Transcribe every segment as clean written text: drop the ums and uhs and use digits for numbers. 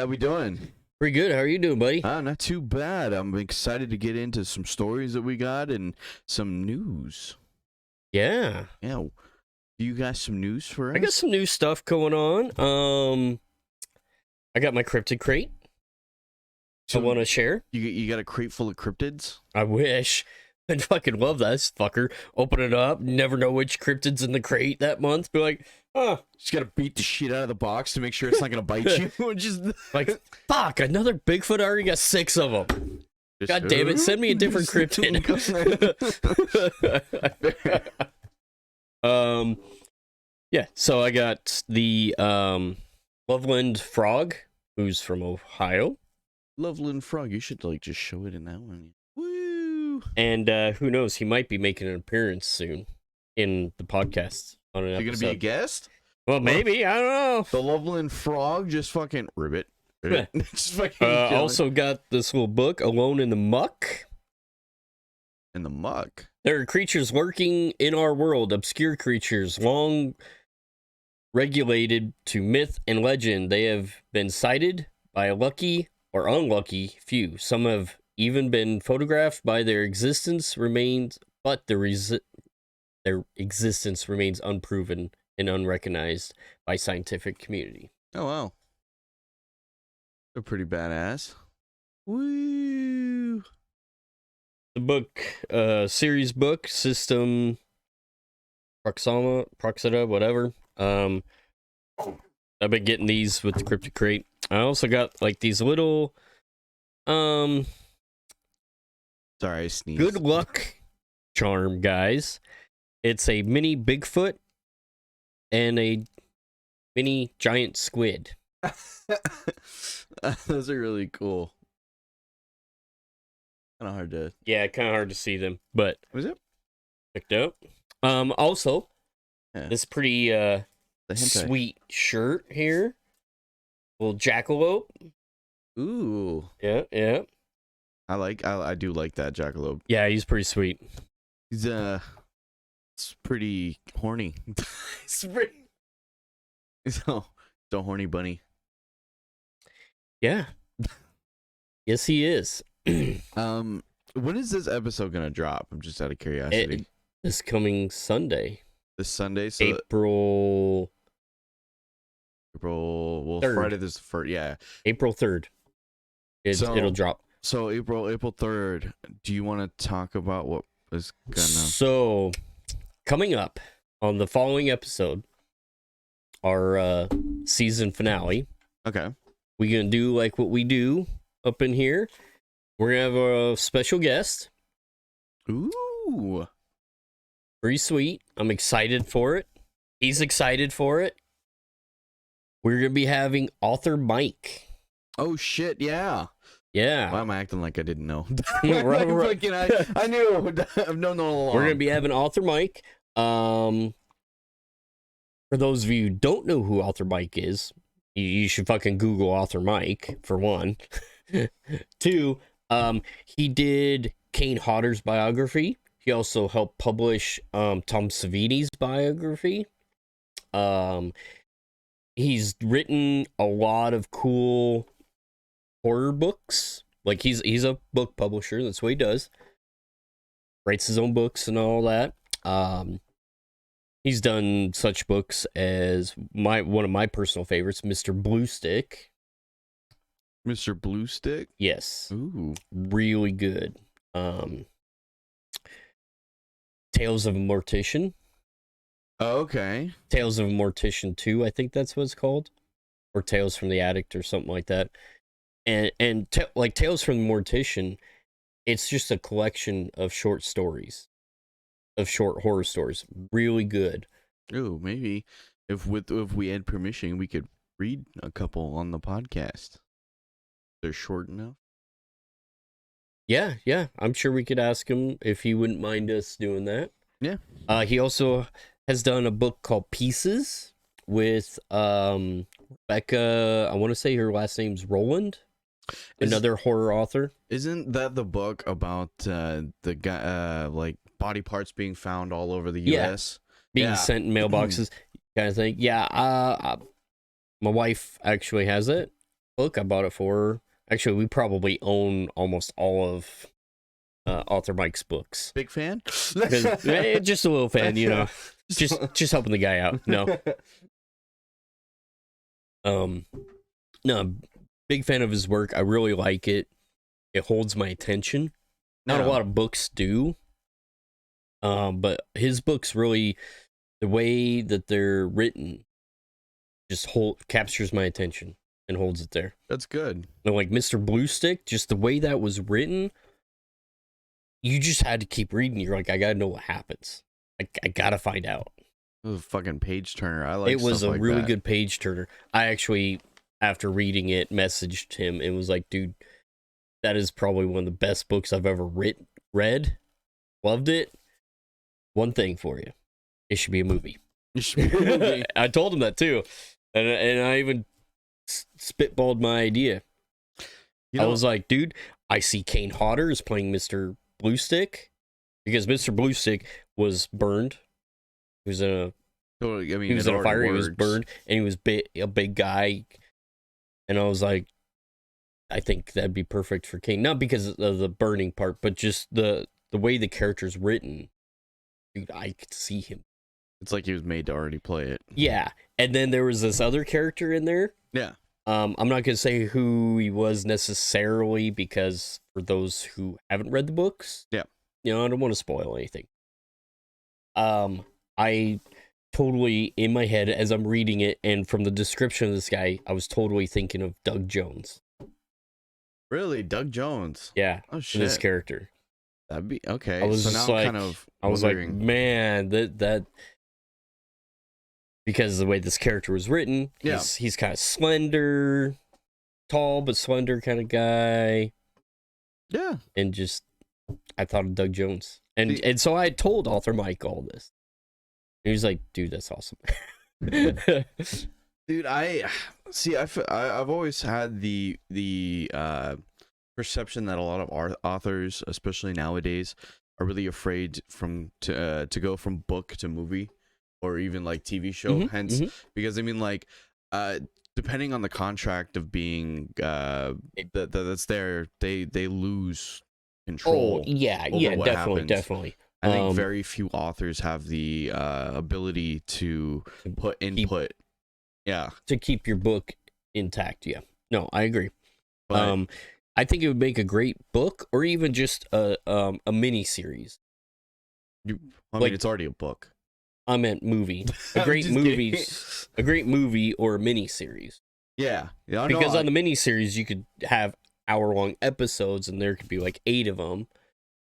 how we doing? Pretty good. How are you doing, buddy? Not too bad. I'm excited to get into some stories that we got and some news. Yeah. Yeah. Do you got some news for us? I got some new stuff going on. I got my Cryptid Crate. So I want to share. You got a crate full of cryptids? I wish. I'd fucking love that fucker. Open it up, never know which cryptid's in the crate that month. Be like, oh. Just gotta beat the shit out of the box to make sure it's not gonna bite you. Just like, fuck, another Bigfoot. I already got 6 of them. God damn it, send me a different cryptid. Yeah, so I got the Loveland Frog, who's from Ohio. Loveland Frog, you should like just show it in that one. Woo! And who knows, he might be making an appearance soon in the podcast on an episode. You're gonna be a guest? Well, maybe, I don't know. The Loveland Frog, just fucking ribbit. Just fucking also got this little book, Alone in the Muck. In the muck? There are creatures lurking in our world, obscure creatures, long regulated to myth and legend. They have been sighted by a lucky or unlucky few. Some have even been photographed by their existence remains, but their existence remains unproven and unrecognized by scientific community. Oh, wow. They're pretty badass. Woo! The book, series book, system, Proxima, whatever. I've been getting these with the Cryptid Crate. I also got like these little, Sorry, I sneezed. good luck charm, guys. It's a mini Bigfoot and a mini giant squid. Those are really cool. Kind of hard to... Yeah, kind of hard to see them, but... Was it? Checked out. Also, Yeah. this pretty, The hentai. sweet shirt here. Little jackalope. Ooh. Yeah. I do like that jackalope. Yeah, he's pretty sweet. He's, it's pretty horny. It's pretty... So, the horny bunny. Yeah. Yes, he is. When is this episode gonna drop? I'm just out of curiosity. This coming Sunday. This Sunday? So April... well, 3rd. Friday this first, yeah. April 3rd. It'll drop. So April 3rd. Do you want to talk about what is gonna... So, coming up on the following episode, our season finale, Okay. we're going to do like what we do up in here. We're going to have a special guest. Ooh. Pretty sweet. I'm excited for it. He's excited for it. We're going to be having author Mike. Oh shit, yeah. Yeah. Why am I acting like I didn't know? Right. I knew. I've known all along. We're going to be having author Mike. For those of you who don't know who author Mike is, you should fucking Google author Mike, for one. 2, he did Kane Hodder's biography. He also helped publish Tom Savini's biography. He's written a lot of cool horror books. Like he's a book publisher. That's what he does. Writes his own books and all that. He's done such books as one of my personal favorites, Mr. Blue Stick. Mr. Blue Stick? Yes. Ooh. Really good. Tales of a Mortician. Oh, okay. Tales of a Mortician 2, I think that's what it's called. Or Tales from the Attic or something like that. And like Tales from the Mortician, it's just a collection of short stories. Of short horror stories. Really good. Ooh, maybe if we had permission, we could read a couple on the podcast. They're short enough. Yeah. I'm sure we could ask him if he wouldn't mind us doing that. Yeah. He also has done a book called Pieces with Rebecca. I want to say her last name's Roland. Another horror author. Isn't that the book about the guy like body parts being found all over the U.S.? Being sent in mailboxes, kind of thing. Yeah. My wife actually has it. book I bought it for. Actually, we probably own almost all of Author Mike's books. Big fan? Just a little fan, you know. Just helping the guy out. No. No, big fan of his work. I really like it. It holds my attention. Not a lot of books do. But his books really, the way that they're written, just captures my attention and holds it there. That's good. And like Mr. Blue Stick, just the way that was written, you just had to keep reading. You're like, I gotta know what happens. I gotta find out. It was a fucking page turner. I like. It was a like really that. good page turner. I actually, after reading it, messaged him and was like, dude, that is probably one of the best books I've ever read. Loved it. One thing for you. It should be a movie. It should be a movie. I told him that too. And I even spitballed my idea. I was like, dude, I see Kane Hodder is playing Mr. Blue Stick because Mr. Blue Stick was burned. He was in a he was in a fire. He was burned, and he was a big guy. And I was like, I think that'd be perfect for Kane, not because of the burning part, but just the way the character's written. Dude, I could see him. It's like he was made to already play it. Yeah, and then there was this other character in there. Yeah. I'm not gonna say who he was necessarily because for those who haven't read the books, yeah, you know, I don't want to spoil anything. I totally, in my head, as I'm reading it, and from the description of this guy, I was totally thinking of Doug Jones. Really? Doug Jones? Yeah. Oh, shit. This character. That'd be, okay. I was so just now like, I'm kind of I was like, wondering. man, that, because of the way this character was written, he's kind of slender, tall, but slender kind of guy. Yeah. And just, I thought of Doug Jones. And so I told Author Mike all this. He was like, dude, that's awesome. Dude, I've always had the perception that a lot of authors, especially nowadays, are really afraid to go from book to movie or even like TV show. Hence, because I mean, like, depending on the contract of being that's there, they lose control. Oh yeah, definitely. I think very few authors have the ability to put input. To keep your book intact. Yeah. No, I agree. But, I think it would make a great book or even just a mini series. I mean, it's already a book. I meant movie. A great movie or a mini series. Yeah. Because on the mini series you could have hour-long episodes and there could be like 8 of them.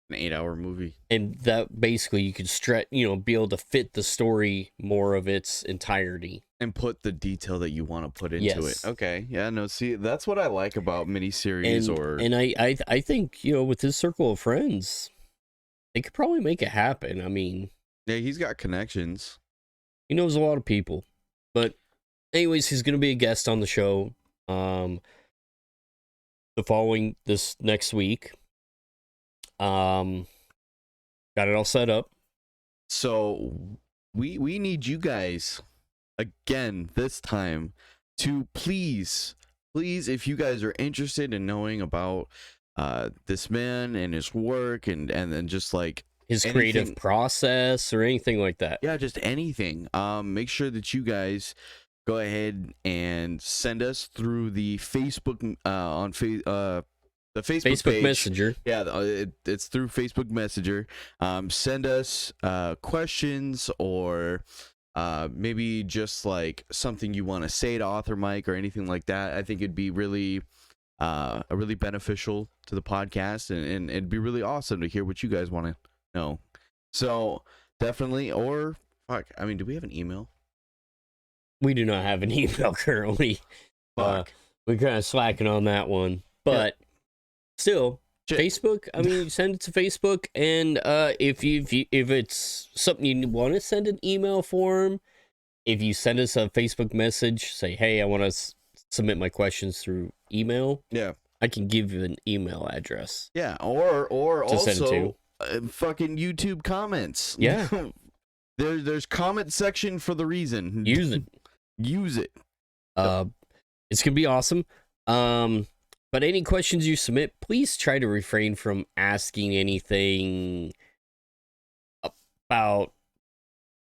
An 8-hour movie. And that basically you could stretch, be able to fit the story more of its entirety. And put the detail that you want to put into it. Okay. Yeah, no, see, that's what I like about miniseries And I think, with his circle of friends, they could probably make it happen. I mean, yeah, he's got connections. He knows a lot of people. But anyways, he's going to be a guest on the show this next week. Got it all set up. So we need you guys again this time to please, if you guys are interested in knowing about this man and his work and then just like his creative process or anything like that. Yeah, just anything. Make sure that you guys go ahead and send us through the Facebook the Facebook page. Messenger. Yeah, it's through Facebook Messenger. Send us questions or maybe just like something you want to say to Author Mike or anything like that. I think it'd be really beneficial to the podcast, and it'd be really awesome to hear what you guys want to know. So definitely, or fuck, I mean, do we have an email? We do not have an email currently. We're kind of slacking on that one, but. Yeah. Still, Facebook. I mean, send it to Facebook, and if it's something you want to send an email form, if you send us a Facebook message, say, "Hey, I want to submit my questions through email." Yeah, I can give you an email address. Yeah, or also fucking YouTube comments. Yeah, there's comment section for the reason. Use it. Use it. It's gonna be awesome. But any questions you submit, please try to refrain from asking anything about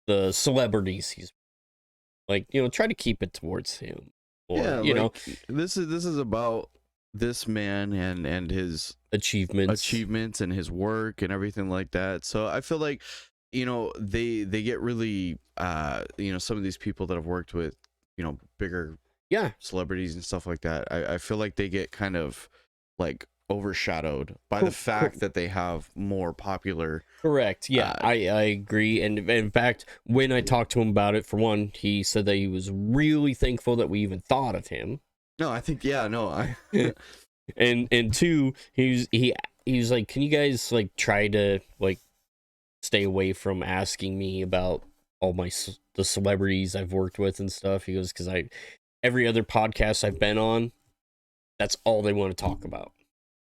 the celebrities he's like, try to keep it towards him. Or, this is about this man and his achievements and his work and everything like that. So I feel like, they get really some of these people that have worked with, bigger celebrities and stuff like that. I feel like they get kind of like overshadowed by the fact that they have more popular. Correct. Yeah, I agree. And in fact, when I talked to him about it, for one, he said that he was really thankful that we even thought of him. No, I think and two, he was like, can you guys like try to like stay away from asking me about all the celebrities I've worked with and stuff. He goes, because every other podcast I've been on, that's all they want to talk about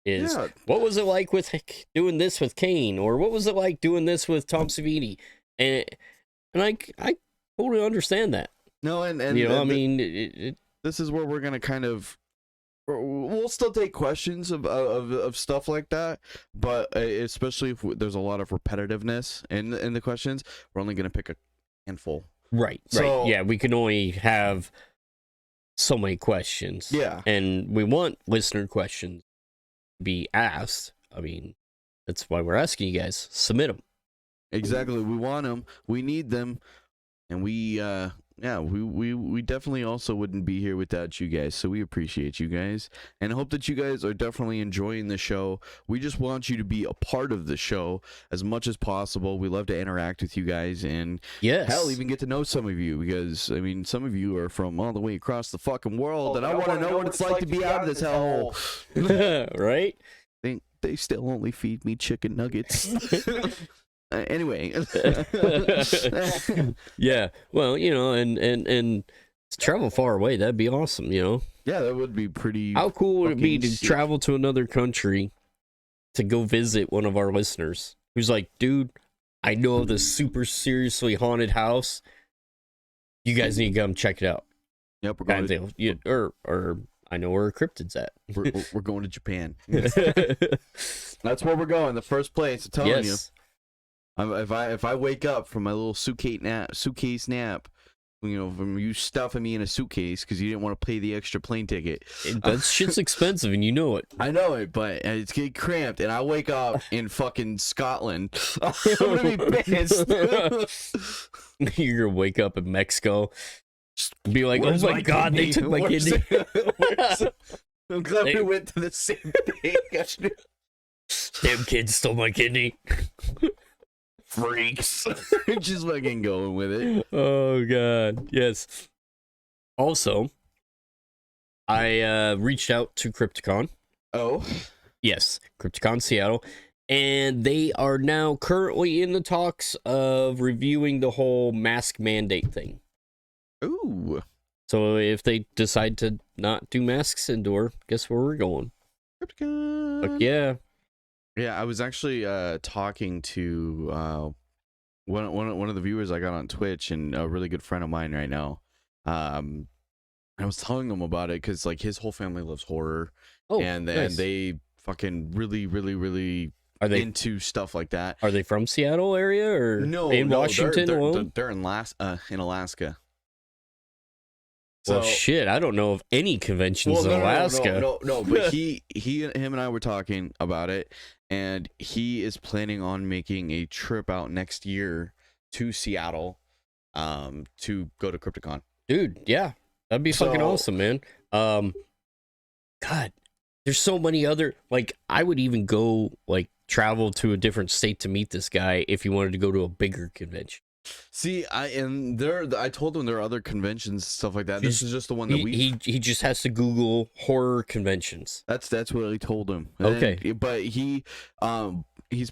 is what was it like with doing this with Kane, or what was it like doing this with Tom Savini, and I totally understand that. No, and I mean, this is where we're gonna kind of. We'll still take questions of stuff like that, but especially if there's a lot of repetitiveness in the questions, we're only going to pick a handful. Right. Yeah, we can only have so many questions. Yeah. And we want listener questions to be asked. I mean, that's why we're asking you guys. Submit them. Exactly. We want them. We need them. And we definitely also wouldn't be here without you guys, so we appreciate you guys and hope that you guys are definitely enjoying the show. We just want you to be a part of the show as much as possible. We love to interact with you guys and hell, even get to know some of you, because I mean, some of you are from all the way across the fucking world, and I want to know what it's like to be out of this hellhole. Right? They still only feed me chicken nuggets. Anyway. Yeah, well, and travel far away, that'd be awesome. Yeah, that would be pretty. How cool would it be to travel to another country to go visit one of our listeners who's like, dude, I know of this super seriously haunted house, you guys need to come check it out. Yep, we're going to or I know where Cryptid's at. We're going to Japan. That's where we're going, the first place, I'm telling you. If I wake up from my little suitcase nap, from you stuffing me in a suitcase because you didn't want to pay the extra plane ticket. That shit's expensive, and you know it. I know it, but it's getting cramped, and I wake up in fucking Scotland. I'm gonna be pissed. You're gonna wake up in Mexico, be like, "Oh my god, they took my kidney." I'm glad we went to the same thing. Damn kids stole my kidney. Freaks. Just fucking going with it. Oh god, yes. Also, I reached out to Crypticon. Oh, yes, Crypticon Seattle, and they are now currently in the talks of reviewing the whole mask mandate thing. Ooh. So if they decide to not do masks indoor, guess where we're going? Crypticon. Fuck yeah. Yeah, I was actually talking to one of the viewers I got on Twitch, and a really good friend of mine right now. I was telling him about it because like his whole family loves horror, and they fucking really are they into stuff like that. Are they from Seattle area or in Washington? They're in Alaska. Well, shit, I don't know of any conventions in Alaska. No, but him and I were talking about it, and he is planning on making a trip out next year to Seattle, to go to Crypticon. Dude, yeah, that'd be fucking awesome, man. God, there's so many other, like, I would even go, like, travel to a different state to meet this guy if he wanted to go to a bigger convention. See, I told him there are other conventions, stuff like that. This is just the one that he just has to Google horror conventions. That's what I told him. Okay, but he's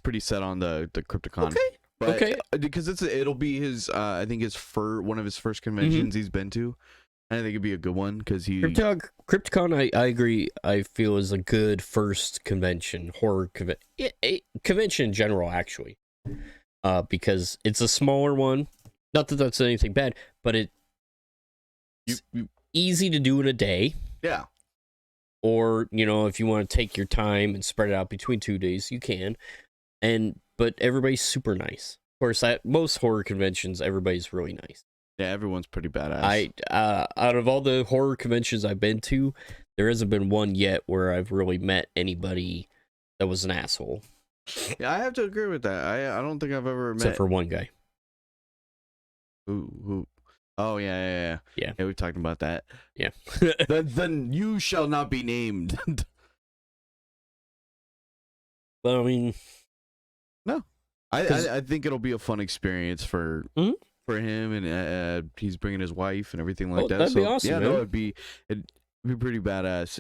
pretty set on the Crypticon. Okay, because it'll be his I think one of his first conventions he's been to. I think it'd be a good one because Crypticon. I agree. I feel is a good first convention, horror convention in general, actually. Because it's a smaller one. Not that that's anything bad, but it's easy to do in a day. Yeah. or if you want to take your time and spread it out between 2 days, you can. But everybody's super nice. Of course, at most horror conventions, everybody's really nice. Yeah, everyone's pretty badass. Out of all the horror conventions I've been to, there hasn't been one yet where I've really met anybody that was an asshole. Yeah, I have to agree with that. I don't think I've ever Except met for one guy. who. Oh yeah. Yeah, we've talked about that. Yeah. Then you shall not be named. But I mean, no, I think it'll be a fun experience for him, and he's bringing his wife and everything like that. That'd be awesome. Yeah, man. no, it'd be pretty badass.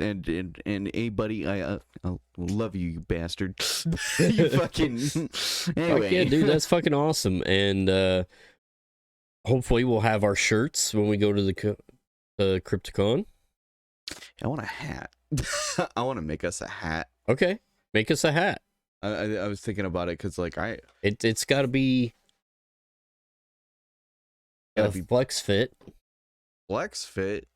And hey, buddy, I love you, you bastard. You fucking anyway. Fuck yeah, dude, that's fucking awesome. And hopefully we'll have our shirts when we go to the Crypticon. I want a hat. I want to make us a hat. Okay, make us a hat. I was thinking about it because like it's got to be a flex fit. Flex fit.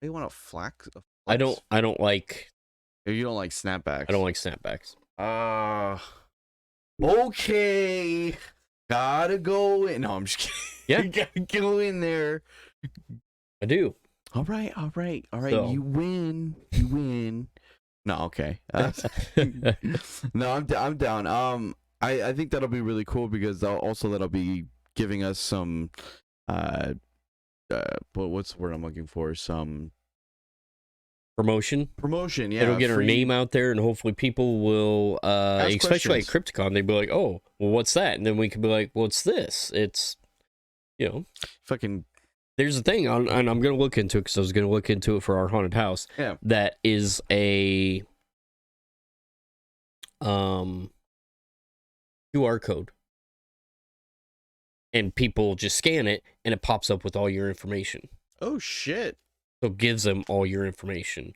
You want a flex? I don't like. You don't like snapbacks. I don't like snapbacks. Okay. Gotta go in. No, I'm just kidding. Yeah. You gotta go in there. I do. All right. So. You win. No, okay. No, I'm down. I think that'll be really cool because that'll be giving us some what's the word I'm looking for? Some promotion, yeah. It'll get our name out there, and hopefully people will, especially at Crypticon, they'd be like, "Oh, well, what's that?" And then we could be like, "Well, it's this. It's, fucking." There's a thing, and I'm gonna look into it because I was gonna look into it for our haunted house. Yeah. That is a QR code, and people just scan it, and it pops up with all your information. Oh shit. So it gives them all your information.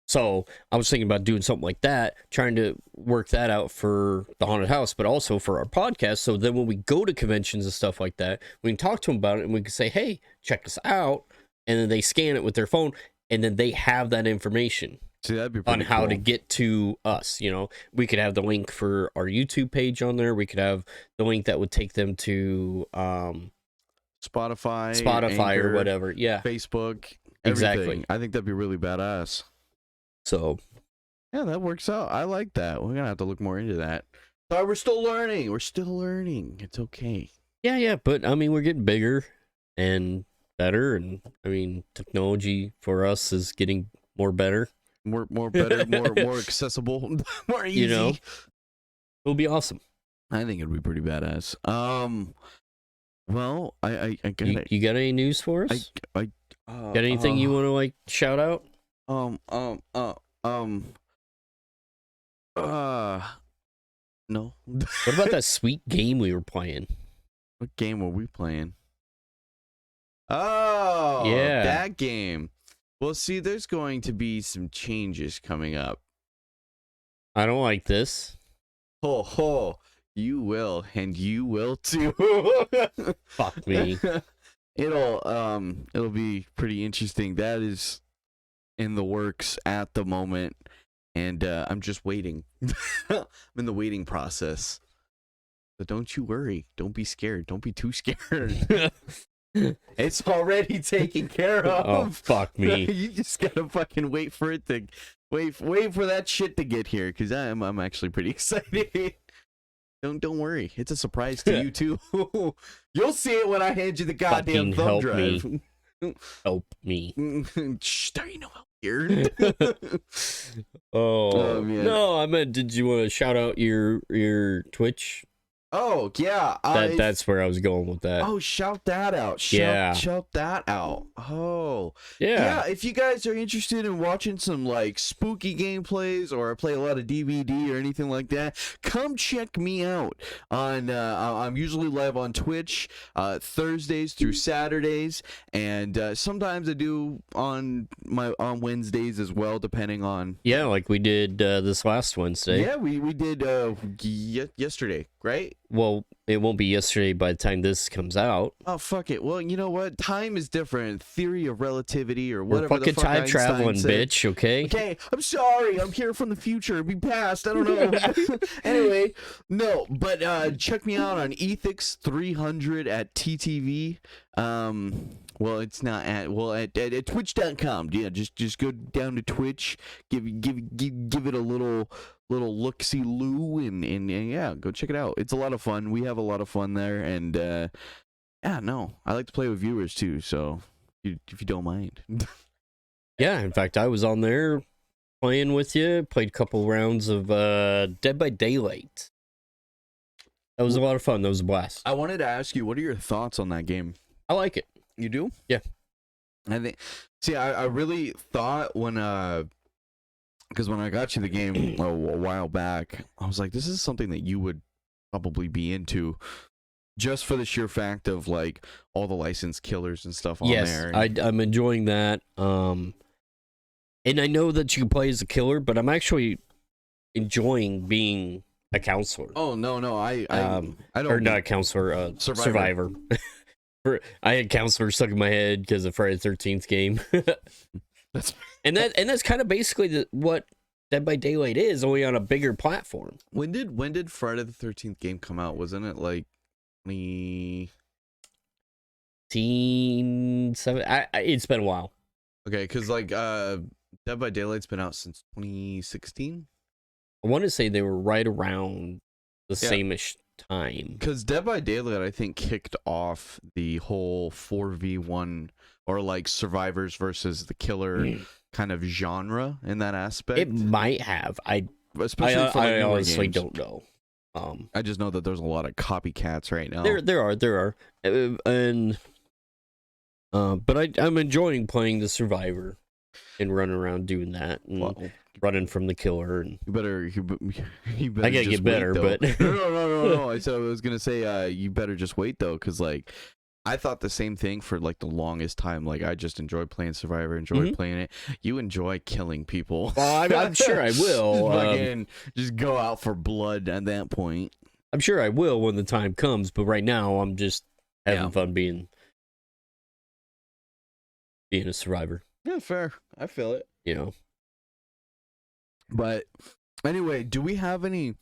So I was thinking about doing something like that, trying to work that out for the haunted house, but also for our podcast. So then when we go to conventions and stuff like that, we can talk to them about it, and we can say, "Hey, check us out." And then they scan it with their phone, and then they have that information. See, that'd be on how cool. to get to us. We could have the link for our YouTube page on there. We could have the link that would take them to Spotify, Anchor, or whatever. Yeah, Facebook. Exactly. Everything. I think that'd be really badass. So, yeah, that works out. I like that. We're gonna have to look more into that. Sorry, we're still learning. It's okay. Yeah. But I mean, we're getting bigger and better, and I mean, technology for us is getting more better. More better, more accessible, more easy. It'll be awesome. I think it'd be pretty badass. Well, I got you got any news for us? Got anything you want to shout out? No. What about that sweet game we were playing? What game were we playing? Oh, yeah, that game. Well, see, there's going to be some changes coming up. I don't like this. Ho, you will, and you will too. Fuck me. It'll be pretty interesting. That is in the works at the moment, and I'm just waiting. I'm in the waiting process. But don't you worry. Don't be scared. Don't be too scared. It's already taken care of. Oh, fuck me. You just gotta fucking wait for it to wait for that shit to get here, because I'm actually pretty excited. Don't worry. It's a surprise to you too. You'll see it when I hand you the goddamn thumb drive. Help me. Shh, there ain't no help here. Oh yeah. No, I meant, did you want to shout out your Twitch? Oh yeah, that's where I was going with that. Oh, shout that out! Shout that out! Oh yeah. If you guys are interested in watching some like spooky gameplays, or I play a lot of DVD or anything like that, come check me out on. I'm usually live on Twitch Thursdays through Saturdays, and sometimes I do on Wednesdays as well, depending on. Yeah, like we did this last Wednesday. Yeah, we did yesterday, right? well, it won't be yesterday by the time this comes out. Oh, fuck it. Well, you know what? Time is different. Theory of relativity or We're whatever the fucking fuck time Einstein traveling, said. bitch, okay? Okay, I'm sorry. I'm here from the future. Be past. I don't know. Anyway, no, but check me out on Ethics 300 at TTV. Well, it's not at at twitch.com. Yeah, just go down to Twitch, give it a little look-see loo and yeah, go check it out. It's a lot of fun. We have a lot of fun there, and yeah, no, I like to play with viewers too, so if you don't mind. Yeah, in fact, I was on there playing with you, played a couple rounds of Dead by Daylight. That was a lot of fun. That was a blast. I wanted to ask you, what are your thoughts on that game? I like it. You do? Yeah. I think. See, I really thought when because when I got you the game a while back, I was like, this is something that you would probably be into, just for the sheer fact of like all the licensed killers and stuff on there. Yes, I'm enjoying that. And I know that you can play as a killer, but I'm actually enjoying being a counselor. Oh no, I don't. Or not a counselor, survivor. I had counselor stuck in my head because of Friday the 13th game. that's kind of basically what Dead by Daylight is, only on a bigger platform. When did Friday the 13th game come out? Wasn't it like 2017? It's been a while. Okay, because like Dead by Daylight's been out since 2016. I want to say they were right around the same-ish time. Because Dead by Daylight, I think, kicked off the whole 4v1 or like survivors versus the killer kind of genre in that aspect. It might have. Especially for I honestly games. don't know. I just know that there's a lot of copycats right now. There are, and but I'm enjoying playing the survivor and running around doing that and running from the killer. And you better I gotta get better, wait, but no. I was gonna say you better just wait though, because like I thought the same thing for like the longest time. Like I just enjoy playing Survivor, enjoy playing it. You enjoy killing people. Well, I'm sure I will. Just go out for blood at that point. I'm sure I will when the time comes. But right now, I'm just having fun being a survivor. Yeah, fair. I feel it. You know. But anyway, do we have any?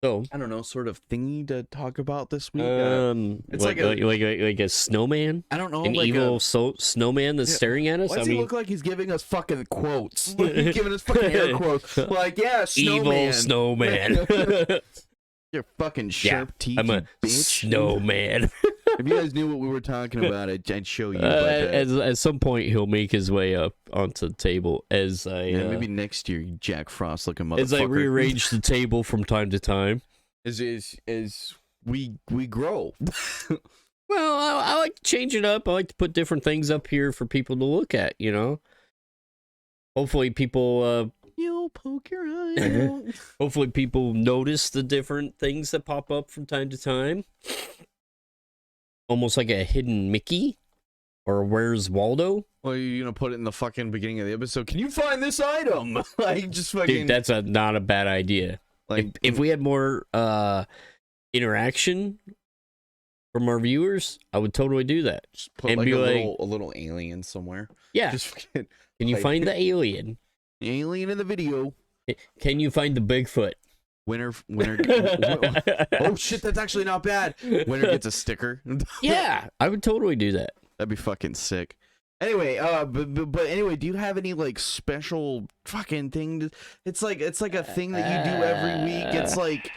So I don't know, sort of thingy to talk about this week. It's like a snowman. I don't know, an like evil snowman that's staring at us. Why does he look like he's giving us fucking quotes? Like he's giving us fucking air quotes. Like, yeah, snowman. Evil snowman. You're fucking sharp teeth. I'm a bitch. snowman. If you guys knew what we were talking about, I'd show you. At some point, he'll make his way up onto the table as I maybe next year, you Jack Frost looking motherfucker. As I rearrange the table from time to time. As we grow. Well, I like to change it up. I like to put different things up here for people to look at. You know. Hopefully, people. You'll poke your eye out. Hopefully, people notice the different things that pop up from time to time. Almost like a hidden Mickey, or Where's Waldo? Well, you're gonna put it in the fucking beginning of the episode. Can you find this item? Like, just fucking. Dude, that's not a bad idea. Like, if we had more interaction from our viewers, I would totally do that. Just put and like a little alien somewhere. Yeah. Just fucking, can you find the alien? The alien in the video. Can you find the Bigfoot? Winner. Oh shit, that's actually not bad. Winner gets a sticker. Yeah, I would totally do that. That'd be fucking sick. Anyway, but anyway, do you have any like special fucking thing? It's like a thing that you do every week. It's like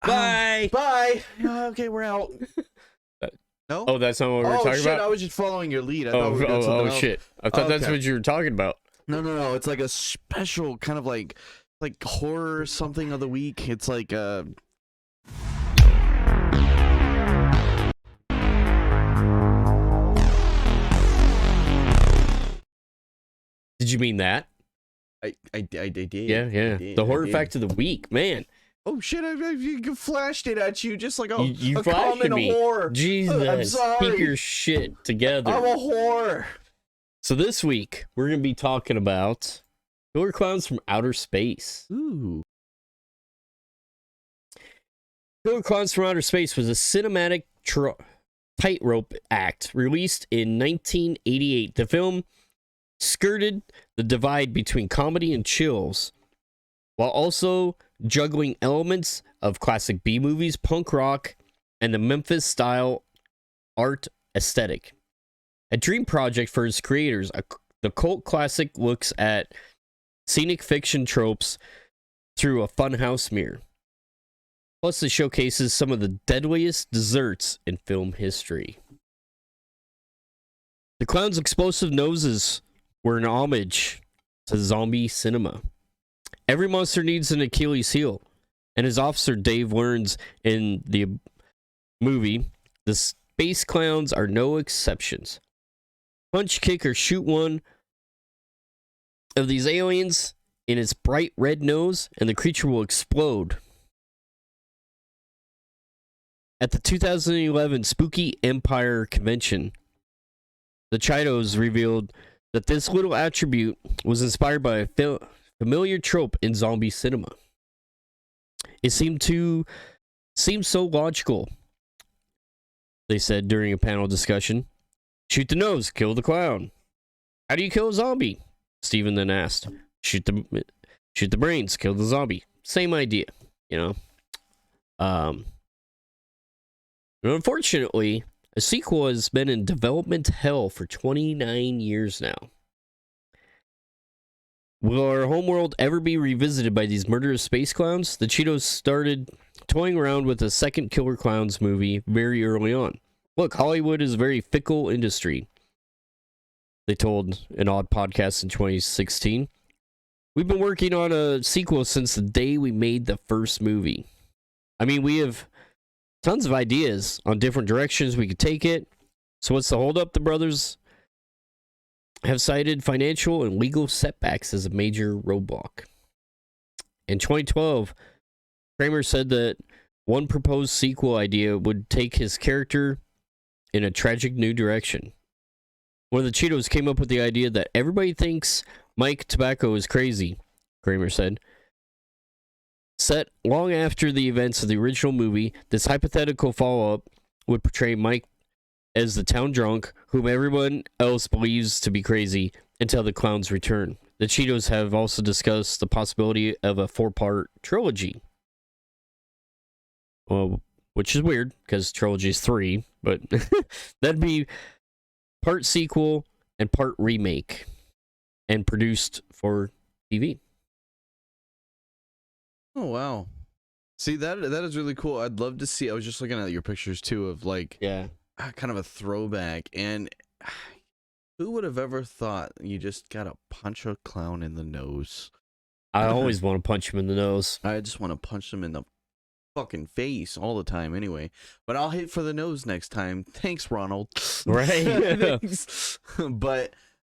bye. Okay, we're out. No. Oh, that's not what we were talking about. I was just following your lead. Oh shit! I thought that's what you were talking about. No. It's like a special kind of like horror or something of the week. It's like Did you mean that? I did. Yeah. The horror fact of the week, man. Oh shit! I flashed it at you just like you a common whore. Jesus, I'm sorry. Keep your shit together. I'm a whore. So this week we're gonna be talking about killer clowns from outer space. Ooh. Killer Clowns from Outer Space was a cinematic tightrope act released in 1988. The film skirted the divide between comedy and chills, while also juggling elements of classic B movies, punk rock, and the Memphis style art aesthetic. A dream project for its creators, the cult classic looks at scenic fiction tropes through a funhouse mirror. Plus, it showcases some of the deadliest desserts in film history. The clown's explosive noses were an homage to zombie cinema. Every monster needs an Achilles heel, and as Officer Dave learns in the movie, the space clowns are no exceptions. Punch, kick, or shoot one of these aliens in its bright red nose, and the creature will explode. At the 2011 Spooky Empire convention, the Chitos revealed that this little attribute was inspired by a familiar trope in zombie cinema. It seemed so logical, they said during a panel discussion. Shoot the nose, kill the clown. How do you kill a zombie? Steven then asked. Shoot the brains, kill the zombie. Same idea, you know. Unfortunately, a sequel has been in development hell for 29 years now. Will our homeworld ever be revisited by these murderous space clowns? The Cheetos started toying around with a second Killer Clowns movie very early on. Look, Hollywood is a very fickle industry, they told an Odd podcast in 2016. We've been working on a sequel since the day we made the first movie. I mean, we have tons of ideas on different directions we could take it. So what's the holdup? The brothers have cited financial and legal setbacks as a major roadblock. In 2012, Kramer said that one proposed sequel idea would take his character in a tragic new direction. One of the Cheetos came up with the idea that everybody thinks Mike Tobacco is crazy, Kramer said. Set long after the events of the original movie, this hypothetical follow-up would portray Mike as the town drunk, whom everyone else believes to be crazy, until the clowns return. The Cheetos have also discussed the possibility of a 4-part trilogy. Well, which is weird, because trilogy is 3, but that'd be part sequel and part remake, and produced for TV. Oh wow. See, that is really cool. I'd love to see. I was just looking at your pictures too of like kind of a throwback, and who would have ever thought you just gotta punch a clown in the nose? I always want to punch him in the nose. I just want to punch him in the fucking face all the time anyway. But I'll hit for the nose next time. Thanks, Ronald. Right. Thanks. But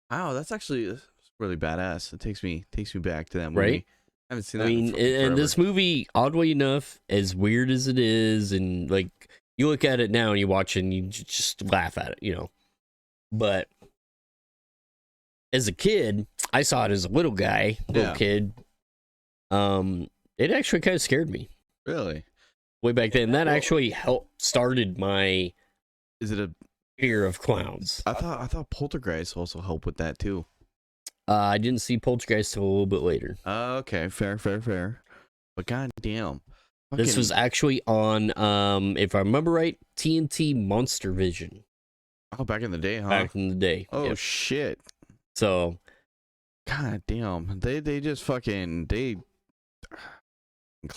wow, that's actually really badass. It takes me back to that movie. Right? I haven't seen that. I mean, and this movie, oddly enough, as weird as it is, and like you look at it now and you watch it and you just laugh at it, you know. But as a kid, I saw it as a little kid. It actually kind of scared me. Really? Way back then. That actually started my fear of clowns. I thought Poltergeist also helped with that too. I didn't see Poltergeist till a little bit later. Okay, fair. But goddamn, this was actually on, if I remember right, TNT Monster Vision. Oh, back in the day, huh? Back in the day. Oh shit. So, goddamn, they just fucking clowns.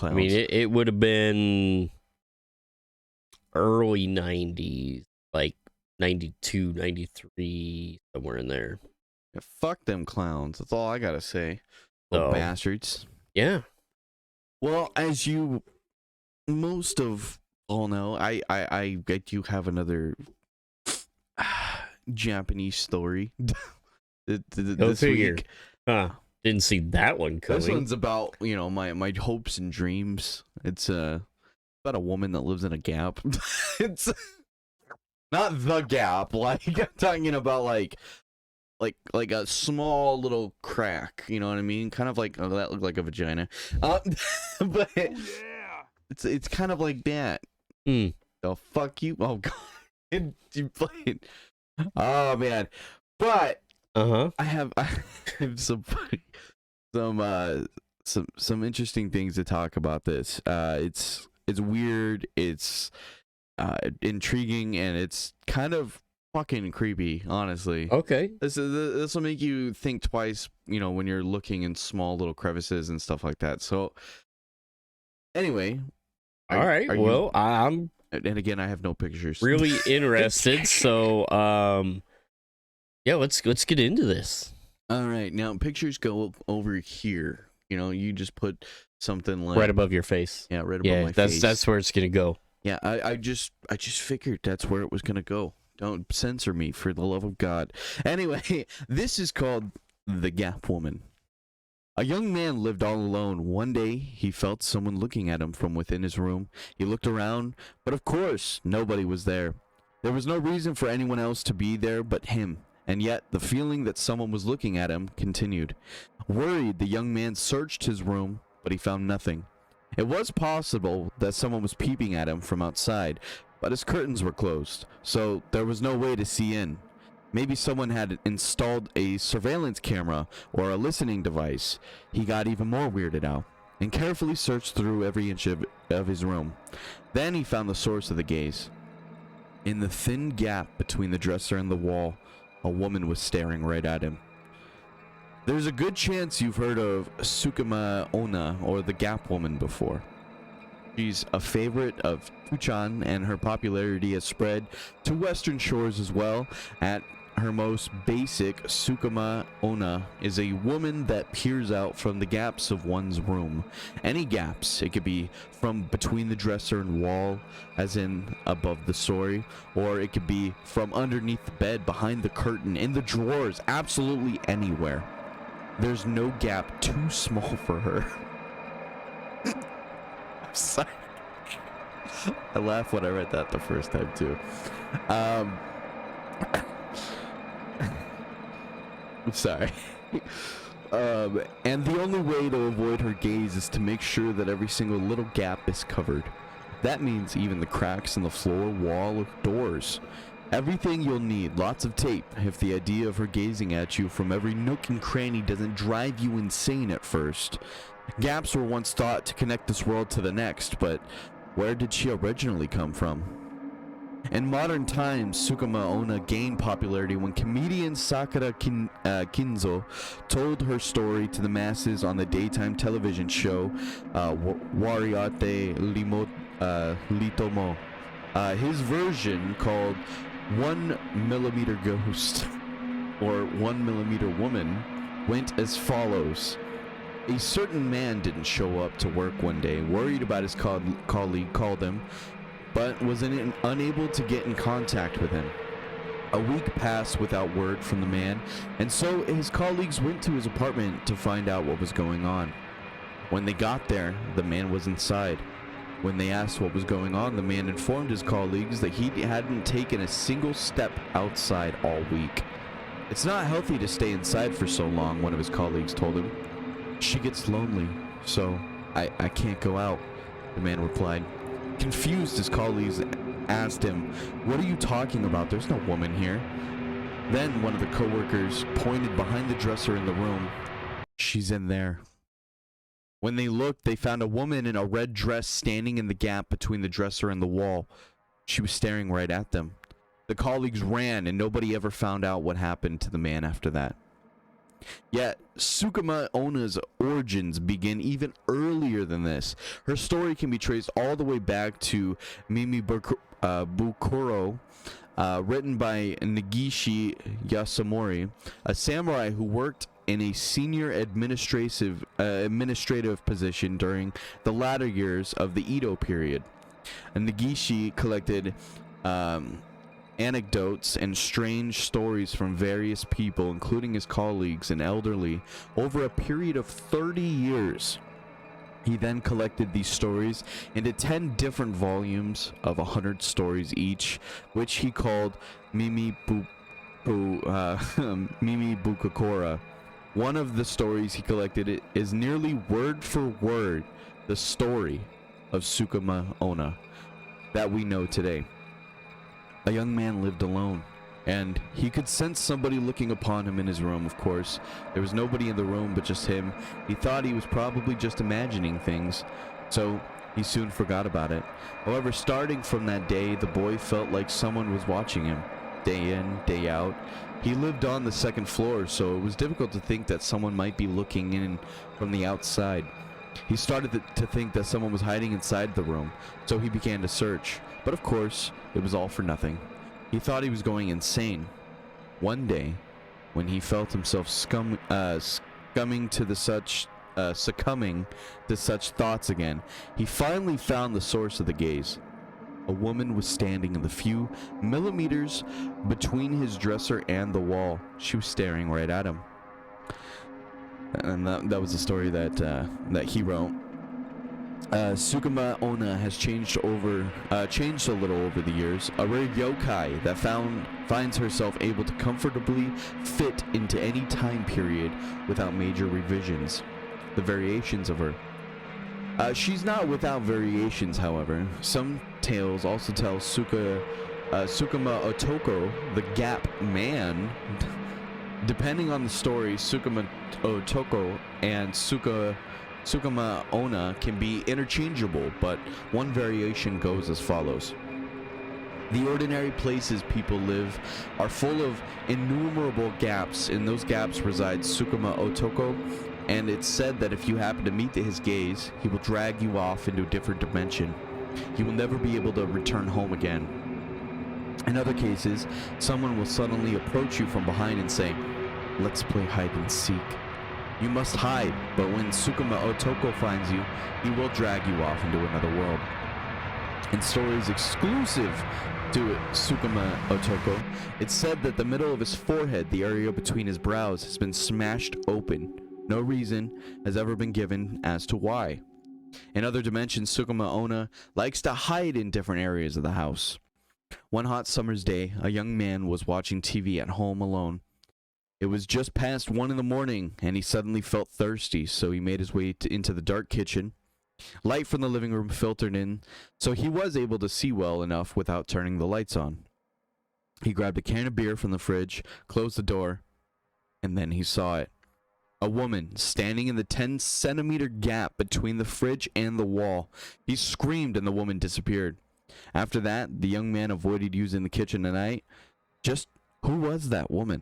I mean, it would have been early 90s, like 92, 93, somewhere in there. Yeah, fuck them clowns. That's all I gotta say. Little bastards. Yeah. Well, as you most of all know, I do have another Japanese story this week. Didn't see that one coming. This one's about, my hopes and dreams. It's about a woman that lives in a gap. It's not the gap. Like, I'm talking about like a small little crack, you know what I mean? Kind of like, that looked like a vagina. But It's kind of like that. Mm. Oh, fuck you. Oh, God. You played. Oh, man. But I have some interesting things to talk about this. It's weird, it's intriguing, and it's kind of fucking creepy, honestly. Okay. This will make you think twice, when you're looking in small little crevices and stuff like that. So anyway, all right. Well, I'm and again, I have no pictures. really interested. So yeah, let's get into this. All right, now pictures go over here. You just put something like right above your face. Yeah, right above my face. That's where it's gonna go. Yeah, I just figured that's where it was gonna go. Don't censor me, for the love of God. Anyway, this is called The Gap Woman. A young man lived all alone. One day, he felt someone looking at him from within his room. He looked around, but of course, nobody was there. There was no reason for anyone else to be there but him, and yet the feeling that someone was looking at him continued. Worried, the young man searched his room, but he found nothing. It was possible that someone was peeping at him from outside, but his curtains were closed, so there was no way to see in. Maybe someone had installed a surveillance camera or a listening device. He got even more weirded out and carefully searched through every inch of his room. Then he found the source of the gaze. In the thin gap between the dresser and the wall, a woman was staring right at him. There's a good chance you've heard of Sukima Onna, or the Gap Woman, before. She's a favorite of Fuchan, and her popularity has spread to western shores as well. At her most basic, Sukima Onna is a woman that peers out from the gaps of one's room. Any gaps. It could be from between the dresser and wall, as in above the story, or it could be from underneath the bed, behind the curtain, in the drawers, absolutely anywhere. There's no gap too small for her. I'm sorry. I laughed when I read that the first time too. I'm sorry. And the only way to avoid her gaze is to make sure that every single little gap is covered. That means even the cracks in the floor, wall, or doors. Everything you'll need, lots of tape, if the idea of her gazing at you from every nook and cranny doesn't drive you insane at first. Gaps were once thought to connect this world to the next, but where did she originally come from? In modern times, Sukima Onna gained popularity when comedian Sakura Kinzo told her story to the masses on the daytime television show Wariate Litomo. His version, called 1 Millimeter Ghost, or 1 Millimeter Woman, went as follows. A certain man didn't show up to work one day, worried about his colleague called him, but was unable to get in contact with him. A week passed without word from the man, and so his colleagues went to his apartment to find out what was going on. When they got there, the man was inside. When they asked what was going on, the man informed his colleagues that he hadn't taken a single step outside all week. It's not healthy to stay inside for so long, one of his colleagues told him. She gets lonely, so I can't go out, the man replied. Confused, his colleagues asked him, "What are you talking about? There's no woman here." Then one of the coworkers pointed behind the dresser in the room. "She's in there." When they looked, they found a woman in a red dress standing in the gap between the dresser and the wall. She was staring right at them. The colleagues ran, and nobody ever found out what happened to the man after that. Yet, Sukima Onna's origins begin even earlier than this. Her story can be traced all the way back to Mimi Bukuro, written by Negishi Yasamori, a samurai who worked in a senior administrative position during the latter years of the Edo period. Negishi collected anecdotes and strange stories from various people, including his colleagues and elderly, over a period of 30 years. He then collected these stories into 10 different volumes of 100 stories each, which he called Mimi Bukakora. One of the stories he collected is nearly word for word the story of Sukuma Onna that we know today. A young man lived alone, and he could sense somebody looking upon him in his room, of course. There was nobody in the room but just him. He thought he was probably just imagining things, so he soon forgot about it. However, starting from that day, the boy felt like someone was watching him, day in, day out. He lived on the second floor, so it was difficult to think that someone might be looking in from the outside. He started to think that someone was hiding inside the room, so he began to search. But of course, it was all for nothing. He thought he was going insane. One day, when he felt himself succumbing to such thoughts again, he finally found the source of the gaze. A woman was standing in the few millimeters between his dresser and the wall. She was staring right at him. And that was the story that he wrote. Sukuma Onna has changed a little over the years. A rare yokai that finds herself able to comfortably fit into any time period without major revisions. The variations of her. She's not without variations, however. Some tales also tell Sukuma Otoko, the Gap Man. Depending on the story, Sukuma Otoko and Sukuma Onna can be interchangeable, but one variation goes as follows. The ordinary places people live are full of innumerable gaps. In those gaps resides Sukuma Otoko, and it's said that if you happen to meet his gaze, he will drag you off into a different dimension. You will never be able to return home again. In other cases, someone will suddenly approach you from behind and say, "Let's play hide and seek." You must hide, but when Sukuma Otoko finds you, he will drag you off into another world. In stories exclusive to Sukuma Otoko, it's said that the middle of his forehead, the area between his brows, has been smashed open. No reason has ever been given as to why. In other dimensions, Sukuma Onna likes to hide in different areas of the house. One hot summer's day, a young man was watching TV at home alone. It was just past 1 a.m, and he suddenly felt thirsty, so he made his way into the dark kitchen. Light from the living room filtered in, so he was able to see well enough without turning the lights on. He grabbed a can of beer from the fridge, closed the door, and then he saw it. A woman standing in the 10-centimeter gap between the fridge and the wall. He screamed and the woman disappeared. After that, the young man avoided using the kitchen at night. Just who was that woman?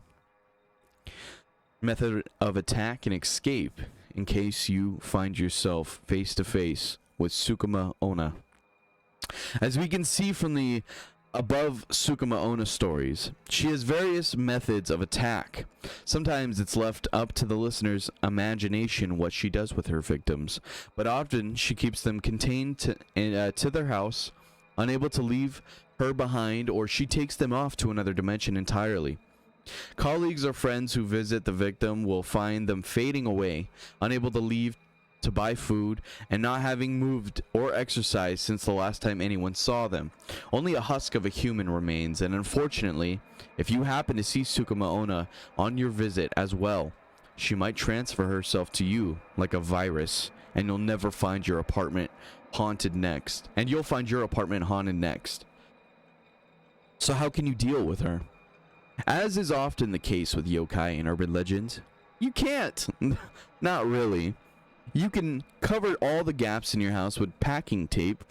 Method of attack and escape in case you find yourself face to face with Sukuma Onna. As we can see from the above Sukuma Onna stories, she has various methods of attack. Sometimes it's left up to the listener's imagination what she does with her victims, but often she keeps them contained to their house, unable to leave her behind, or she takes them off to another dimension entirely. Colleagues or friends who visit the victim will find them fading away, unable to leave to buy food, and not having moved or exercised since the last time anyone saw them. Only a husk of a human remains, and unfortunately, if you happen to see Sukuma Onna on your visit as well, she might transfer herself to you like a virus, and you'll never find your apartment haunted next. So how can you deal with her? As is often the case with yokai and urban legends, you can't. Not really. You can cover all the gaps in your house with packing tape,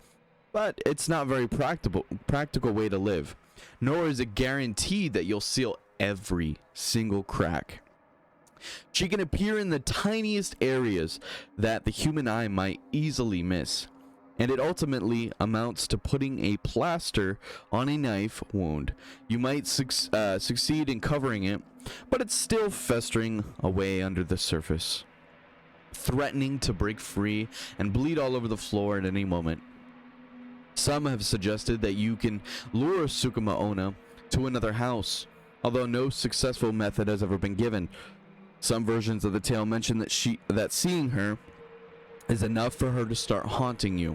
but it's not a very practical way to live. Nor is it guaranteed that you'll seal every single crack. She can appear in the tiniest areas that the human eye might easily miss, and it ultimately amounts to putting a plaster on a knife wound. You might succeed in covering it, but it's still festering away under the surface, threatening to break free and bleed all over the floor at any moment. Some have suggested that you can lure Sukuma Onna to another house, although no successful method has ever been given. Some versions of the tale mention that seeing her is enough for her to start haunting you.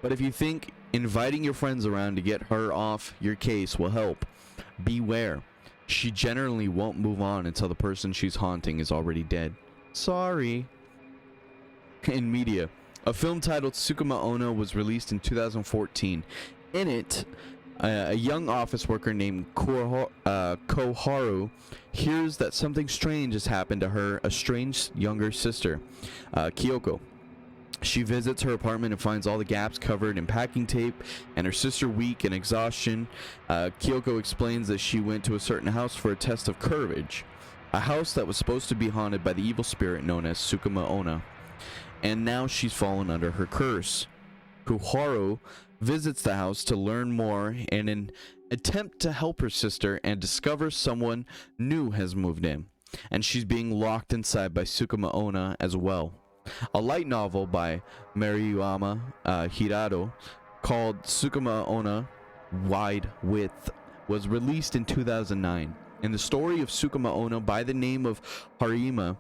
But if you think inviting your friends around to get her off your case will help, beware. She generally won't move on until the person she's haunting is already dead. Sorry. In media, A film titled Tsukuma Onna was released in 2014. In it, a young office worker named Koharu hears that something strange has happened to her estranged younger sister, Kyoko. She visits her apartment and finds all the gaps covered in packing tape and her sister weak and exhaustion. Kyoko explains that she went to a certain house for a test of courage, a house that was supposed to be haunted by the evil spirit known as Tsukuma Onna, and now she's fallen under her curse. Koharu visits the house to learn more in an attempt to help her sister and discovers someone new has moved in, and she's being locked inside by Tsukuma Onna as well. A light novel by Maruyama Hirado called Tsukuma Onna Wide Width was released in 2009. And the story of Tsukuma Onna by the name of Harimi,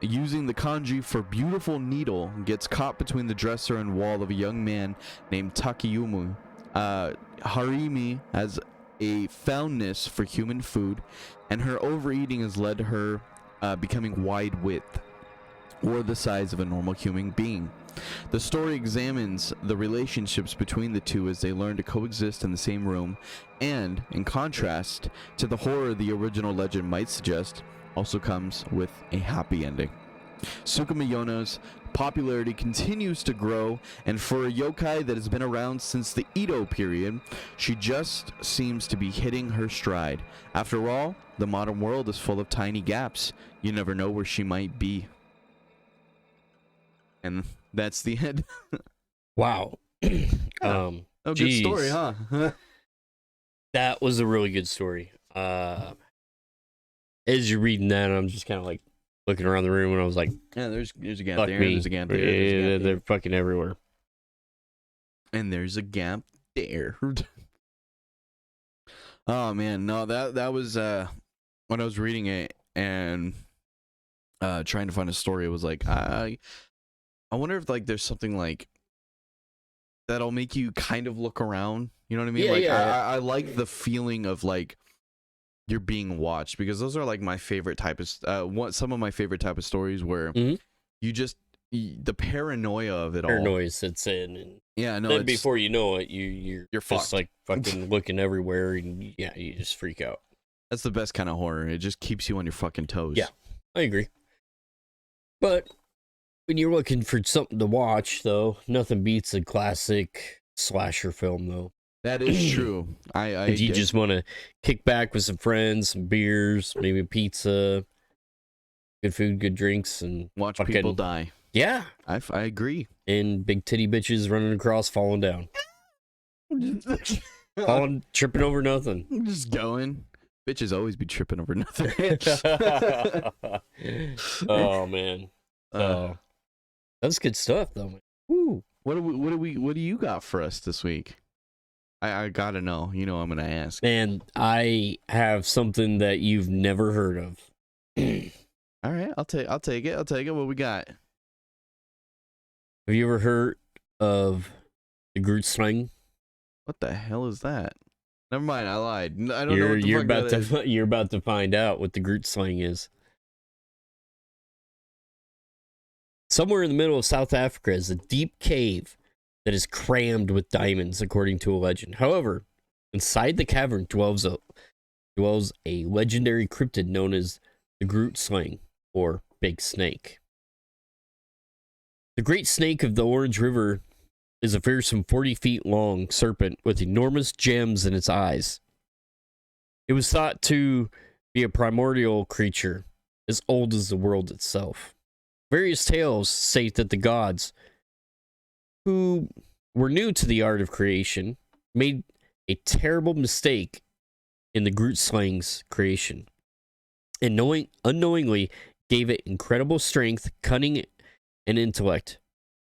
using the kanji for beautiful needle, gets caught between the dresser and wall of a young man named Takeyumu. Harimi has a fondness for human food, and her overeating has led to her becoming wide width, or the size of a normal human being. The story examines the relationships between the two as they learn to coexist in the same room, and, in contrast to the horror the original legend might suggest, also comes with a happy ending. Tsukuma Onna's popularity continues to grow, and for a yokai that has been around since the Edo period, she just seems to be hitting her stride. After all, the modern world is full of tiny gaps. You never know where she might be. And that's the end. Wow. Oh, good story, huh? That was a really good story. As you're reading that, I'm just kind of like looking around the room, and I was like, yeah, there's a gap fuck there. me. There's a gap there. They're fucking everywhere. And there's a gap there. Oh man, no, that was when I was reading it and trying to find a story. It was like I wonder if like there's something like that'll make you kind of look around. You know what I mean? Yeah, like yeah. I like the feeling of like you're being watched, because those are like my favorite type of some of my favorite type of stories where you just the paranoia of it all. Paranoia sets in, and yeah, no. then before you know it, you're just fucked. Like fucking looking everywhere, and yeah, you just freak out. That's the best kind of horror. It just keeps you on your fucking toes. Yeah, I agree. But when you're looking for something to watch, though, nothing beats a classic slasher film, though. That is true. If you just want to kick back with some friends, some beers, maybe pizza, good food, good drinks, and watch people die. Yeah, I agree. And big titty bitches running across, falling down, tripping over nothing. Just going. Bitches always be tripping over nothing. Oh man, that's good stuff, though. Man. Woo. What do you got for us this week? I gotta know. You know I'm gonna ask. And I have something that you've never heard of. All right, I'll take it. What we got? Have you ever heard of the Grootslang? What the hell is that? Never mind, I lied. I don't know what the you're fuck about that to is. you're about to find out what the Grootslang is. Somewhere in the middle of South Africa is a deep cave that is crammed with diamonds, according to a legend. However, inside the cavern dwells a legendary cryptid known as the Grootslang, or Big Snake. The Great Snake of the Orange River is a fearsome 40 feet long serpent with enormous gems in its eyes. It was thought to be a primordial creature as old as the world itself. Various tales state that the gods, who were new to the art of creation, made a terrible mistake in the Grootslang's creation, and unknowingly gave it incredible strength, cunning, and intellect.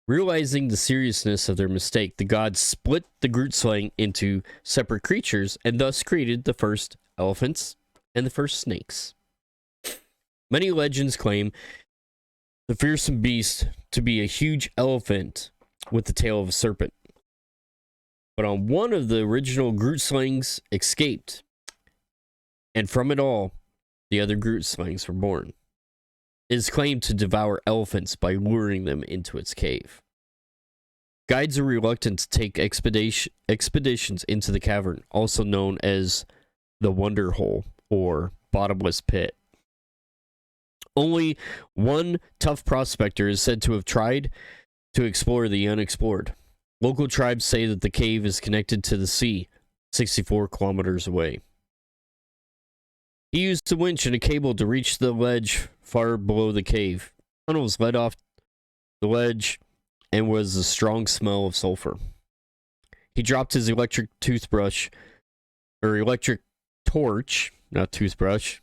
Realizing the seriousness of their mistake, the gods split the Grootslang into separate creatures and thus created the first elephants and the first snakes. Many legends claim the fearsome beast to be a huge elephant with the tail of a serpent. But on one of the original Grootslangs escaped, and from it all, the other Grootslangs were born. is claimed to devour elephants by luring them into its cave. Guides are reluctant to take expeditions into the cavern, also known as the Wonder Hole or Bottomless Pit. Only one tough prospector is said to have tried to explore the unexplored. Local tribes say that the cave is connected to the sea, 64 kilometers away. He used a winch and a cable to reach the ledge far below the cave. Tunnels led off the ledge and was a strong smell of sulfur. He dropped his electric torch, not toothbrush,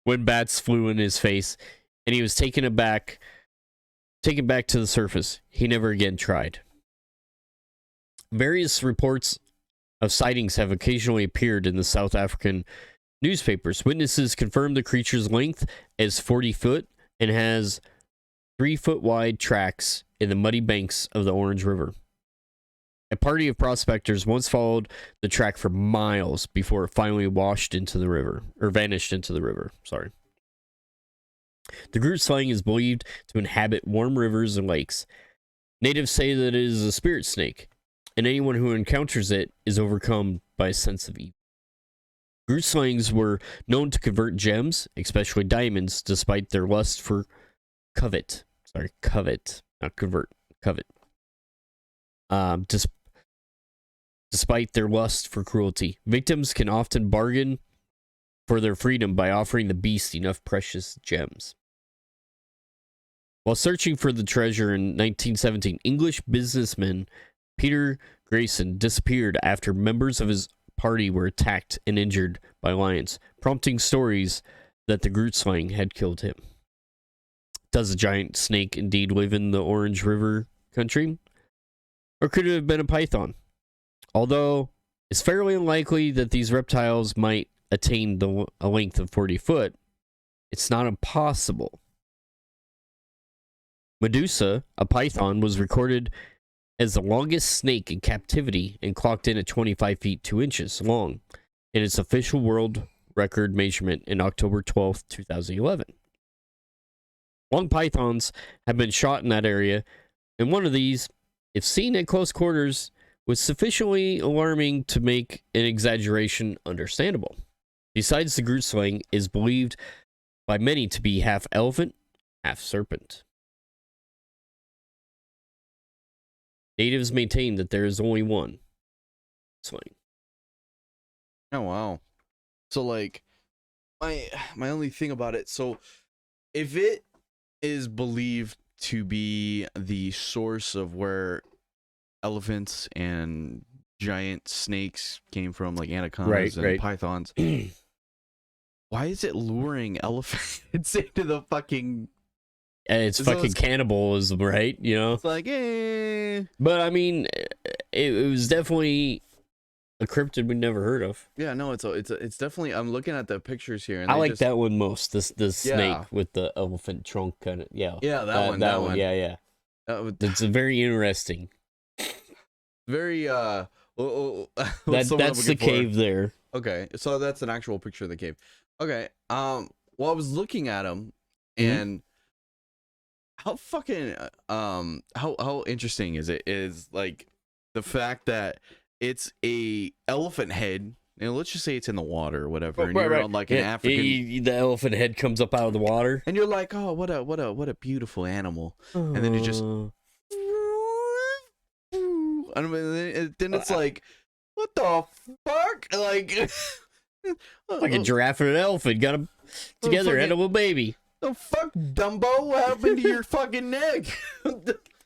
when bats flew in his face, and he was taken back to the surface. He never again tried. Various reports of sightings have occasionally appeared in the South African newspapers. Witnesses confirmed the creature's length as 40 foot and has 3-foot wide tracks in the muddy banks of the Orange River. A party of prospectors once followed the track for miles before it finally vanished into the river. Sorry. The Grootslang is believed to inhabit warm rivers and lakes. Natives say that it is a spirit snake, and anyone who encounters it is overcome by a sense of evil. Grootslangs were known to convert gems, especially diamonds, despite their lust for covet. Not convert, covet. Despite their lust for cruelty, victims can often bargain for their freedom by offering the beast enough precious gems. While searching for the treasure in 1917, English businessman Peter Grayson disappeared after members of his party were attacked and injured by lions, prompting stories that the Grootslang had killed him. Does a giant snake indeed live in the Orange River country? Or could it have been a python? Although it's fairly unlikely that these reptiles might attain a length of 40 foot, it's not impossible. Medusa, a python, was recorded as the longest snake in captivity and clocked in at 25 feet 2 inches long in its official world record measurement in October 12th, 2011. Long pythons have been shot in that area, and one of these, if seen at close quarters, was sufficiently alarming to make an exaggeration understandable. Besides, the Grootslang is believed by many to be half elephant, half serpent. Natives maintain that there is only one Grootslang. Oh wow. So like my only thing about it, so if it is believed to be the source of where elephants and giant snakes came from, like anacondas and pythons, why is it luring elephants into the fucking... It's fucking cannibalism, right? You know? It's like, eh. But I mean, it was definitely a cryptid we'd never heard of. Yeah, no, it's definitely... I'm looking at the pictures here, and I like that one most. This snake with the elephant trunk kind of... Yeah, that one. Yeah. It's very interesting. Very, that's the cave there. Okay, so that's an actual picture of the cave. Okay, well, I was looking at them, and how fucking, how interesting is it? Is like the fact that it's a elephant head. And let's just say it's in the water or whatever, and you're on like an African. The elephant head comes up out of the water, and you're like, oh, what a beautiful animal, and then it just. And then it's like, what the fuck? Like a giraffe and an elephant got them together, had a little baby. The fuck, Dumbo? What happened to your fucking neck?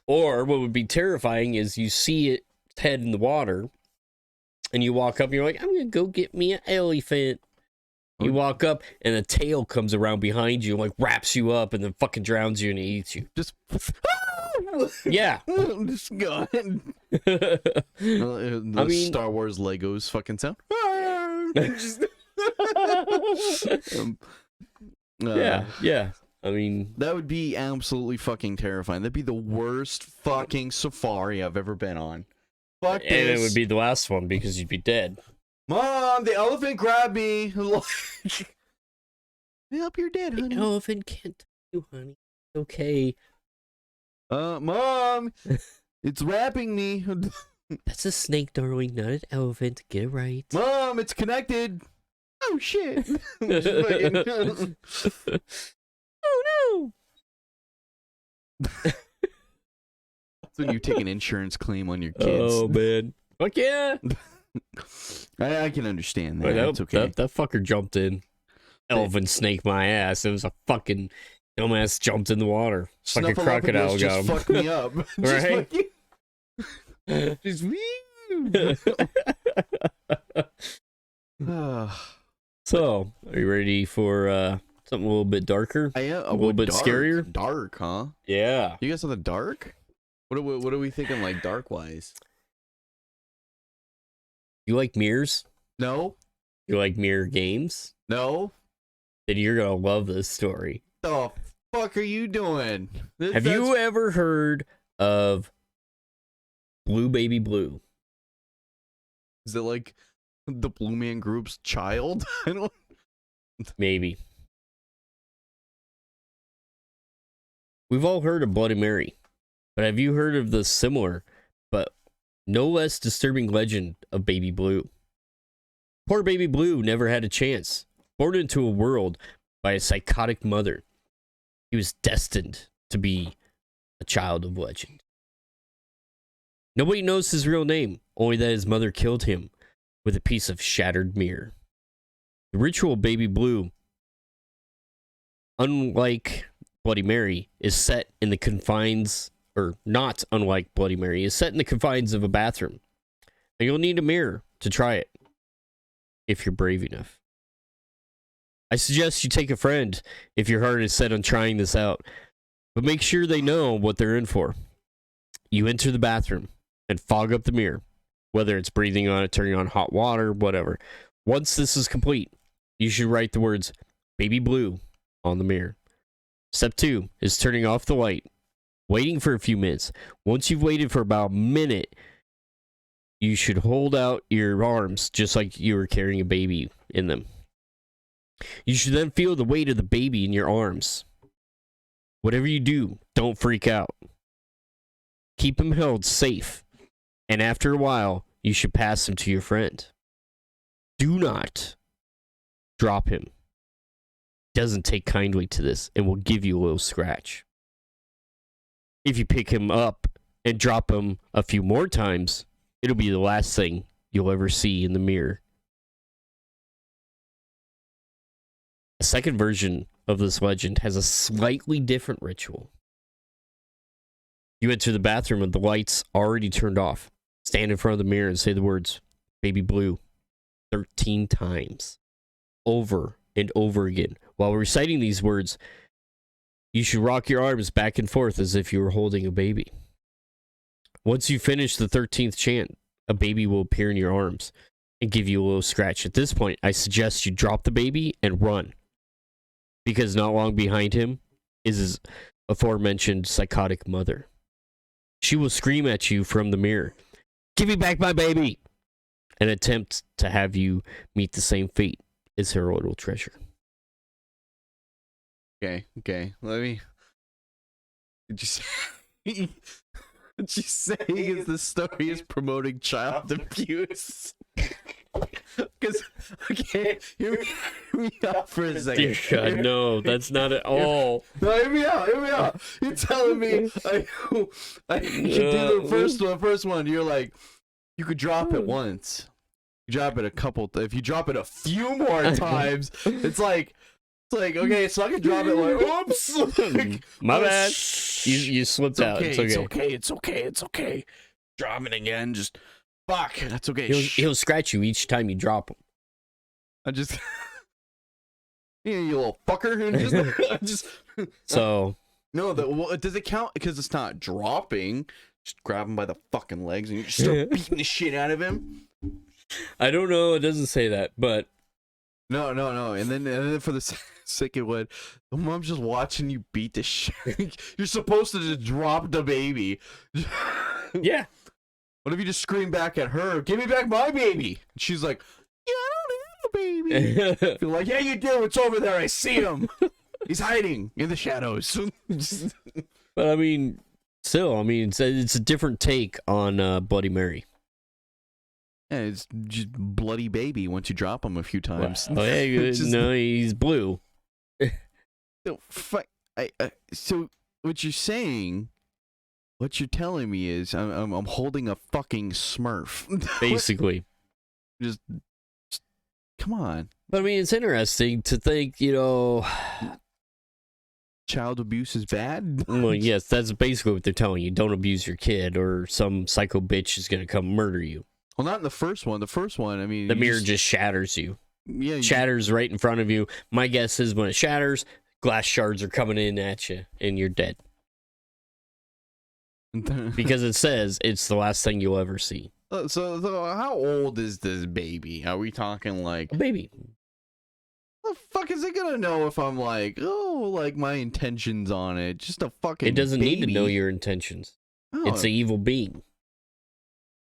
Or what would be terrifying is you see its head in the water, and you walk up and you're like, I'm gonna go get me an elephant. You walk up and the tail comes around behind you and like wraps you up and then fucking drowns you and eats you. Just yeah. Just go ahead. The Star Wars Legos fucking sound. Yeah. I mean, that would be absolutely fucking terrifying. That'd be the worst fucking safari I've ever been on. Fuck this. And it would be the last one because you'd be dead. Mom, the elephant grabbed me. Yep, you're dead, honey. The elephant can't touch you, honey. It's okay. Mom, it's wrapping me. That's a snake, darling, not an elephant. Get it right. Mom, it's connected. Oh shit. Oh no. That's when you take an insurance claim on your kids. Oh man. Fuck yeah. I can understand that. It's okay. That fucker jumped in. Elephant snake my ass. It was a fucking dumbass jumped in the water. Fucking crocodile got him. Just fuck me up. Right? Just So, are you ready for something a little bit darker? I am. A little bit scarier? Dark, huh? Yeah. You got something dark? What are we thinking, like, dark-wise? You like mirrors? No. You like mirror games? No. Then you're gonna love this story. The fuck are you doing? Have you ever heard of Blue Baby Blue? Is it like the Blue Man Group's child? I don't... Maybe. We've all heard of Bloody Mary, but have you heard of the similar, but no less disturbing legend of Baby Blue? Poor Baby Blue never had a chance. Born into a world by a psychotic mother, he was destined to be a child of legend. Nobody knows his real name, only that his mother killed him with a piece of shattered mirror. The ritual Baby Blue, unlike Bloody Mary, is set in the confines, or not unlike Bloody Mary, is set in the confines of a bathroom. And you'll need a mirror to try it, if you're brave enough. I suggest you take a friend if your heart is set on trying this out, but make sure they know what they're in for. You enter the bathroom and fog up the mirror, whether it's breathing on it, turning on hot water, whatever. Once this is complete, you should write the words Baby Blue on the mirror. Step 2 is turning off the light, waiting for a few minutes. Once you've waited for about a minute, you should hold out your arms just like you were carrying a baby in them. You should then feel the weight of the baby in your arms. Whatever you do, don't freak out. Keep him held safe, and after a while, you should pass him to your friend. Do not drop him. He doesn't take kindly to this and will give you a little scratch. If you pick him up and drop him a few more times, it'll be the last thing you'll ever see in the mirror. A second version of this legend has a slightly different ritual. You enter the bathroom with the lights already turned off. Stand in front of the mirror and say the words, Baby Blue, 13 times. Over and over again. While reciting these words, you should rock your arms back and forth as if you were holding a baby. Once you finish the 13th chant, a baby will appear in your arms and give you a little scratch. At this point, I suggest you drop the baby and run, because not long behind him is his aforementioned psychotic mother. She will scream at you from the mirror, "Give me back my baby!" and attempt to have you meet the same fate as her little treasure. Okay. Let me... Did you say... What you saying is the story is promoting child abuse? Because, okay, hear me out for a second. Dear God, no, that's not at all. No, hear me out. You're telling me I can do the first one. You're like, you could drop it once. You drop it a couple. If you drop it a few more times, it's like, okay, so I can drop it like, oops. Like, my bad. You slipped out. It's okay. Drop it again. Just fuck. That's okay. He'll scratch you each time you drop him. I just, you little fucker. Just. So. No, does it count? Because it's not dropping. Just grab him by the fucking legs and you just start beating the shit out of him. I don't know. It doesn't say that, but. No. And then for the second one, the mom's just watching you beat the shit. You're supposed to just drop the baby. Yeah. What if you just scream back at her, "Give me back my baby"? And she's like, "Yeah, I don't have a baby. Feel like, yeah, you do. It's over there. I see him. He's hiding in the shadows. But I mean, still, I mean, it's a different take on Bloody Mary. Yeah, it's just bloody baby once you drop him a few times. Oh, yeah, no, he's blue. So what you're saying, what you're telling me is I'm holding a fucking Smurf. Basically. just come on. But I mean, it's interesting to think, Child abuse is bad? Well, yes, that's basically what they're telling you. Don't abuse your kid or some psycho bitch is going to come murder you. Well, not in the first one. The first one, I mean... The mirror just shatters you. Yeah. Shatters right in front of you. My guess is when it shatters, glass shards are coming in at you, and you're dead. Because it says it's the last thing you'll ever see. So how old is this baby? Are we talking like... A baby. The fuck is it gonna know if I'm like, my intentions on it? Just a fucking It doesn't baby. need to know your intentions. Oh. It's an evil being.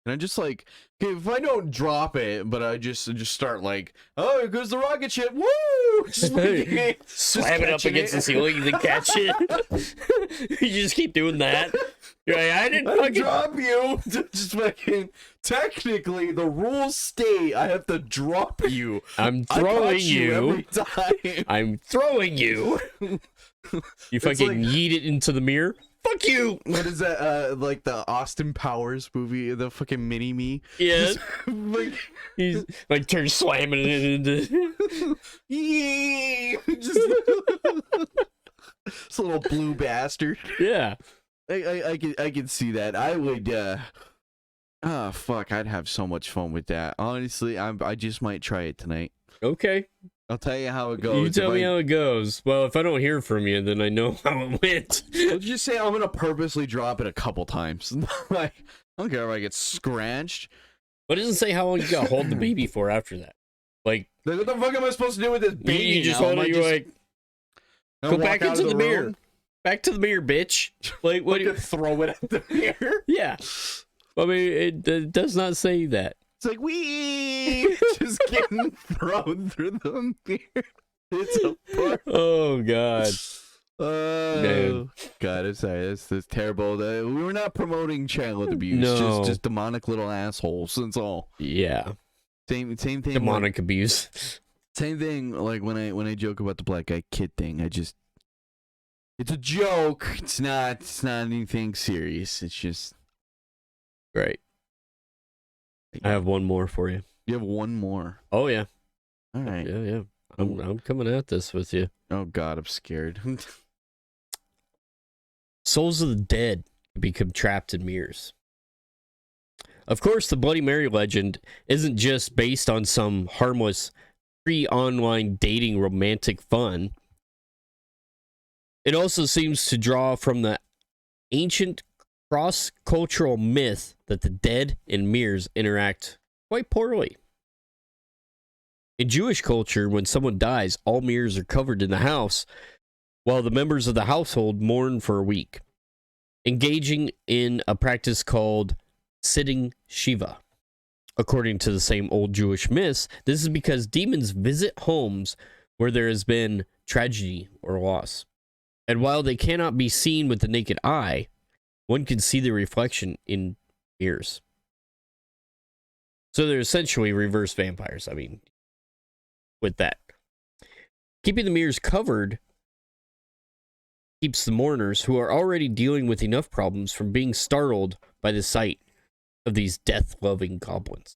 And I'm just like, okay, if I don't drop it, but I just start like, oh, here goes the rocket ship, woo! Just Slam it up against the ceiling and then catch it. You just keep doing that. You're like, I didn't fucking drop you. Just fucking. Technically, the rules state I have to drop you. I'm throwing you every time. I'm throwing you. You fucking yeet it into the mirror. Fuck you! What is that? Like the Austin Powers movie, the fucking mini me. Yeah. Like, he's like turns slamming it into. Yee! Just this little blue bastard. Yeah. I can see that. I would. Fuck! I'd have so much fun with that. Honestly, I just might try it tonight. Okay. I'll tell you how it goes. You tell me how it goes. Well, if I don't hear from you, then I know how it went. I'll just say I'm gonna purposely drop it a couple times. Like, I don't care if I get scratched. But it doesn't say how long you gotta hold the baby for after that. Like, what the fuck am I supposed to do with this baby? You just hold it. You're like, go back into the mirror. Back to the mirror, bitch. Like, what do you throw it at the mirror? Yeah. I mean, it does not say that. It's like, wee! Just getting thrown through the mirror. It's a part. Oh, God. Oh, God, I'm sorry. That's terrible. We were not promoting child abuse. No. Just demonic little assholes. That's all. Yeah. Same thing. Demonic abuse. Same thing, like, when I joke about the black guy kid thing, it's a joke. It's not anything serious. It's just... Right. I have one more for you. You have one more? Oh, yeah. All right. Yeah. I'm coming at this with you. Oh, God, I'm scared. Souls of the dead become trapped in mirrors. Of course, the Bloody Mary legend isn't just based on some harmless pre-online dating romantic fun. It also seems to draw from the ancient cross-cultural myth that the dead and mirrors interact quite poorly. In Jewish culture, when someone dies, all mirrors are covered in the house, while the members of the household mourn for a week, engaging in a practice called sitting Shiva. According to the same old Jewish myths, this is because demons visit homes where there has been tragedy or loss. And while they cannot be seen with the naked eye, one can see the reflection in mirrors. So they're essentially reverse vampires, I mean, with that. Keeping the mirrors covered keeps the mourners, who are already dealing with enough problems, from being startled by the sight of these death-loving goblins.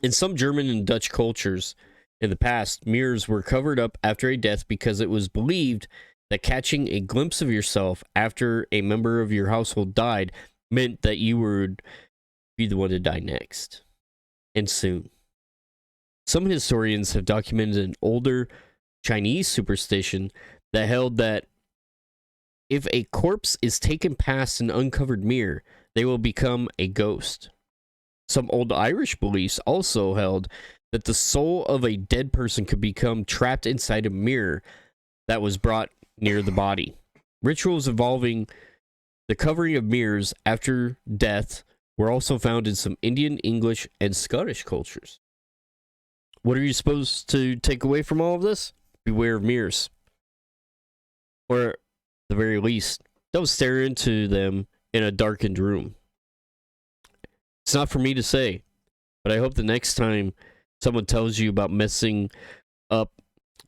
In some German and Dutch cultures in the past, mirrors were covered up after a death because it was believed that catching a glimpse of yourself after a member of your household died meant that you would be the one to die next, and soon. Some historians have documented an older Chinese superstition that held that if a corpse is taken past an uncovered mirror, they will become a ghost. Some old Irish beliefs also held that the soul of a dead person could become trapped inside a mirror that was brought near the body. Rituals involving the covering of mirrors after death were also found in some Indian, English, and Scottish cultures. what are you supposed to take away from all of this? Beware of mirrors. Or, at the very least, don't stare into them in a darkened room. It's not for me to say, but I hope the next time someone tells you about messing up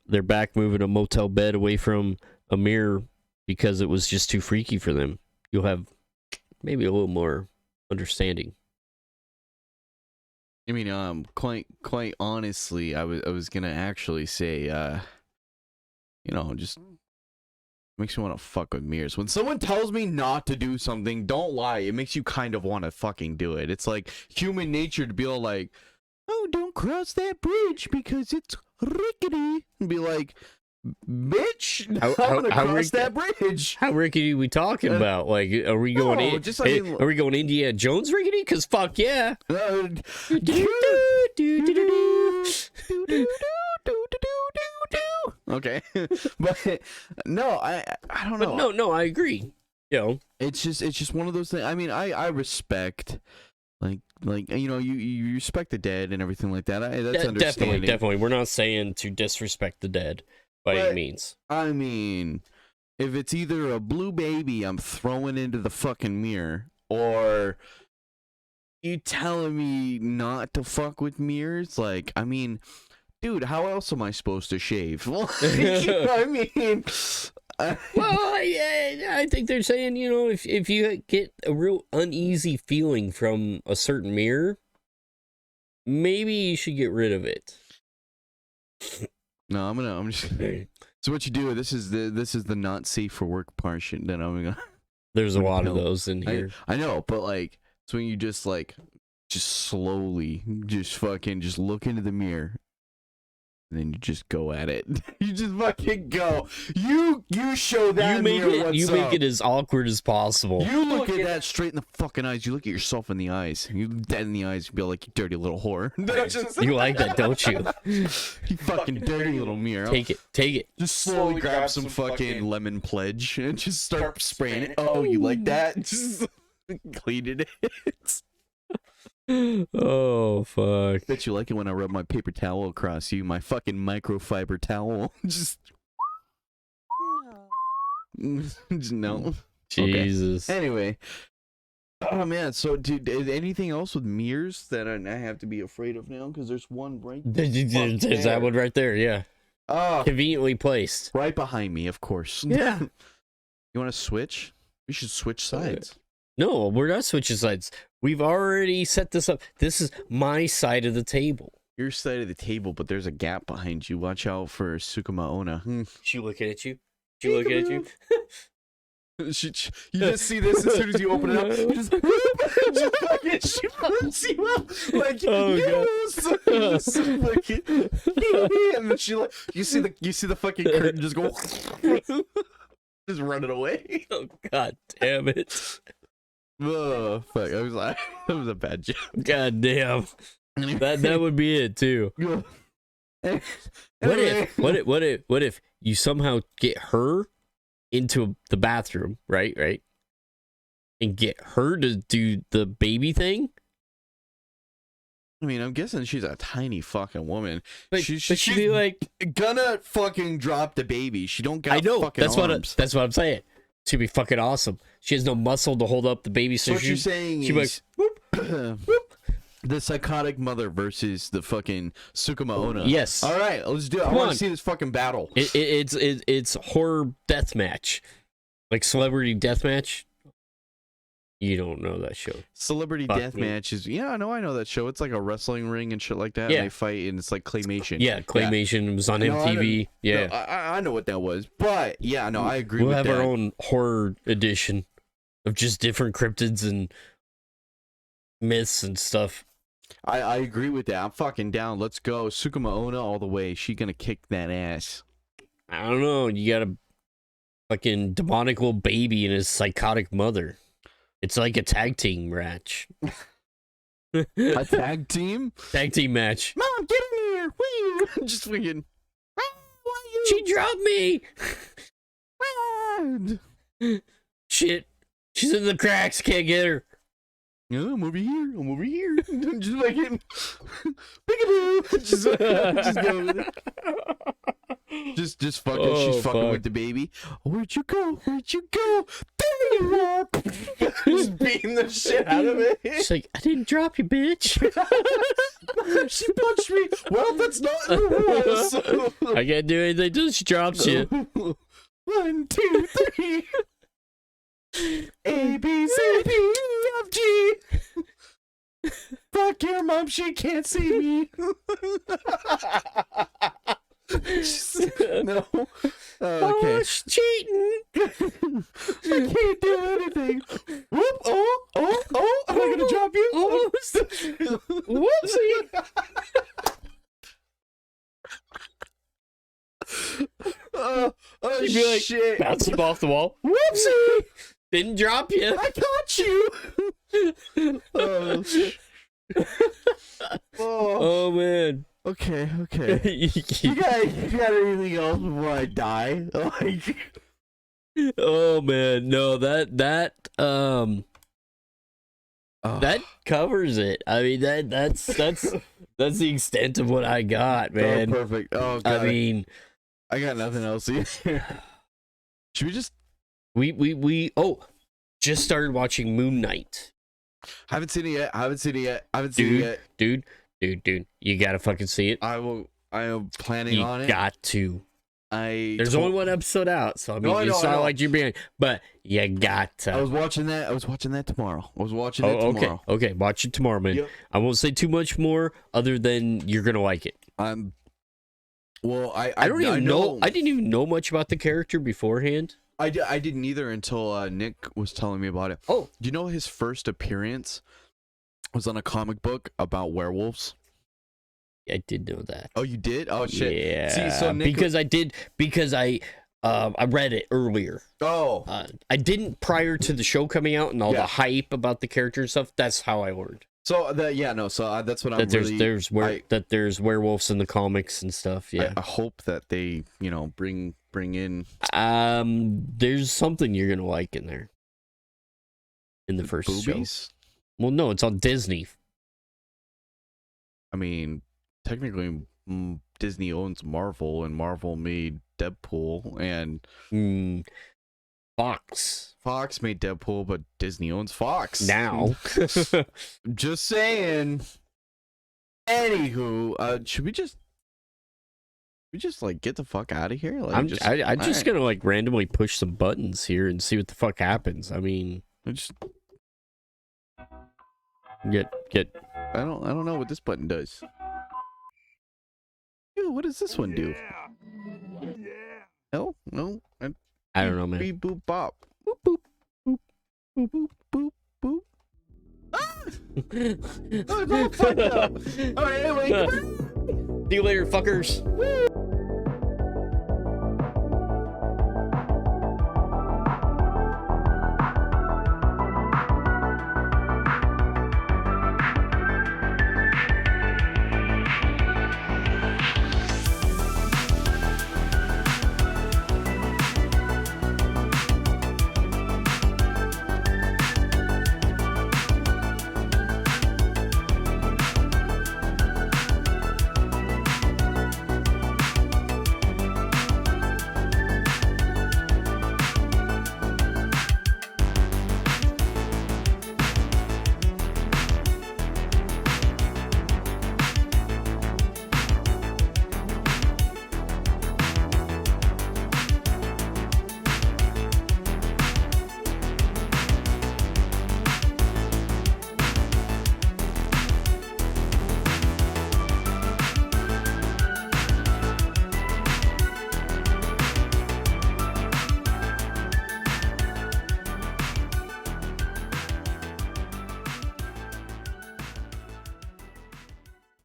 their back moving a motel bed away from a mirror because it was just too freaky for them, you'll have maybe a little more understanding. I mean, quite honestly, I was gonna actually say, just makes me want to fuck with mirrors. When someone tells me not to do something, don't lie. It makes you kind of want to fucking do it. It's like human nature to be all like, oh, don't cross that bridge because it's rickety. And be like, bitch, I'm gonna cross that bridge. How rickety are we talking about? Like, are we going are we going Indiana Jones rickety? Because fuck yeah. Okay. But no, I don't know. But no, I agree. You know, it's just one of those things. I mean, I respect like you respect the dead and everything like that. That's understanding. Definitely. We're not saying to disrespect the dead by any means. I mean, if it's either a blue baby I'm throwing into the fucking mirror, or you telling me not to fuck with mirrors, like, I mean, dude, how else am I supposed to shave? You know what I mean? Well, yeah, I think they're saying, if you get a real uneasy feeling from a certain mirror, maybe you should get rid of it. No, I'm just. So what you do? This is the not safe for work portion. Then I'm gonna. There's a lot of those in here. I know, but like, it's when you just slowly, just look into the mirror. And then you just go at it. You just fucking go. You show that. You make it as awkward as possible. You look at that straight in the fucking eyes. You look at yourself in the eyes. You dead in the eyes. You be like, you dirty little whore. You like that, don't you? You fucking dirty little mirror. Take it. Just slowly grab some fucking lemon pledge and just start spraying it. Oh, you like that? Just cleaning it. Oh fuck! Bet you like it when I rub my paper towel across you, my fucking microfiber towel. Just no. Jesus. Okay. Anyway, oh man. So, dude, is anything else with mirrors that I have to be afraid of now? Because there's one right. There's that one right there. Yeah. Conveniently placed. Right behind me, of course. Yeah. You want to switch? We should switch sides. No, we're not switching sides. We've already set this up. This is my side of the table. Your side of the table, but there's a gap behind you. Watch out for Sukuma Ona. She looking at you? She looking at you? You just see this as soon as you open it up. You just fucking she flips you up like, yes. And then she like, you see the fucking curtain just go just running away. Oh god damn it. Oh fuck! I was like, that was a bad joke. God damn. That would be it too. What if you somehow get her into the bathroom, right? And get her to do the baby thing? I mean, I'm guessing she's a tiny fucking woman. But she'd be like, gonna fucking drop the baby. She don't got fucking arms. That's what I'm saying. She'd be fucking awesome. She has no muscle to hold up the baby. So what you're saying is like, whoop, whoop. The psychotic mother versus the fucking Sukuma Ona. Yes. All right, let's do it. I want to see this fucking battle. It's horror death match, like celebrity death match. You don't know that show. Celebrity Deathmatch is I know that show. It's like a wrestling ring and shit like that. Yeah. And they fight and it's like claymation. Yeah, claymation. Yeah. It was on MTV. I know what that was. But I agree with that. We'll have our own horror edition of just different cryptids and myths and stuff. I agree with that. I'm fucking down. Let's go. Sukuma Ona all the way. She gonna kick that ass. I don't know. You got a fucking demonic little baby and his psychotic mother. It's like a tag team match. A tag team? Tag team match. Mom, get in here! Woo! Just fucking. She dropped me! Shit. She's in the cracks. Can't get her. Yeah, I'm over here. I'm over here. Just fucking peekaboo. Just go with it. Just fucking. Oh, she's fucking fuck. with the baby. Where'd you go? Where'd you go? There you are. Just beating the shit out of it. She's like, I didn't drop you, bitch. She punched me. Well, that's not in the rules. I can't do anything till she drops you. 1, 2, 3. A B C D F G. Fuck your mom, she can't see me. No. Oh, Okay. she's cheating. I can't do anything. Whoop! Oh! Am I gonna drop you? Whoopsie. Oh She'd be like, shit! bounce him off the wall. Whoopsie. Didn't drop you. I caught you. Oh shit! Oh. Oh, man. Okay. You got anything else before I die? Like, Oh, man. No, that covers it. I mean, that's the extent of what I got, man. oh, perfect. Oh, God. I mean, I got nothing else either. Should we just? we just started watching Moon Knight. Haven't seen it yet. Dude, you gotta fucking see it. I am planning on You it. got to. There's told- only one episode out, so I mean, No, I it's know. not like you're being, but you got to. I was watching that tomorrow. Tomorrow. Okay, watch it tomorrow, man. Yep. I won't say too much more, other than you're gonna like it. Well, I don't even know. I didn't even know much about the character beforehand. I didn't either until Nick was telling me about it. Oh, Do you know his first appearance was on a comic book about werewolves? I did know that. Oh, you did? Oh shit. Yeah. See, so Nick because I read it earlier. Oh. I didn't prior to the show coming out and all the hype about the character and stuff. That's how I learned. So that's what I'm that there's werewolves in the comics and stuff. Yeah. I hope that they, bring in. There's something you're gonna like in there. In the first boobies? show. Well, no, it's on Disney. I mean, technically, Disney owns Marvel, and Marvel made Deadpool, and Fox made Deadpool, but Disney owns Fox now. Just saying. Anywho, should we just like get the fuck out of here? Like, I'm just gonna like randomly push some buttons here and see what the fuck happens. I mean, get. I don't know what this button does. Ew, what does this one do? No. I don't know, man. Beep boop bop. Boop boop boop boop boop boop boop. Ah! Oh, it's all fucked up. All right, anyway. See you later, fuckers. Woo!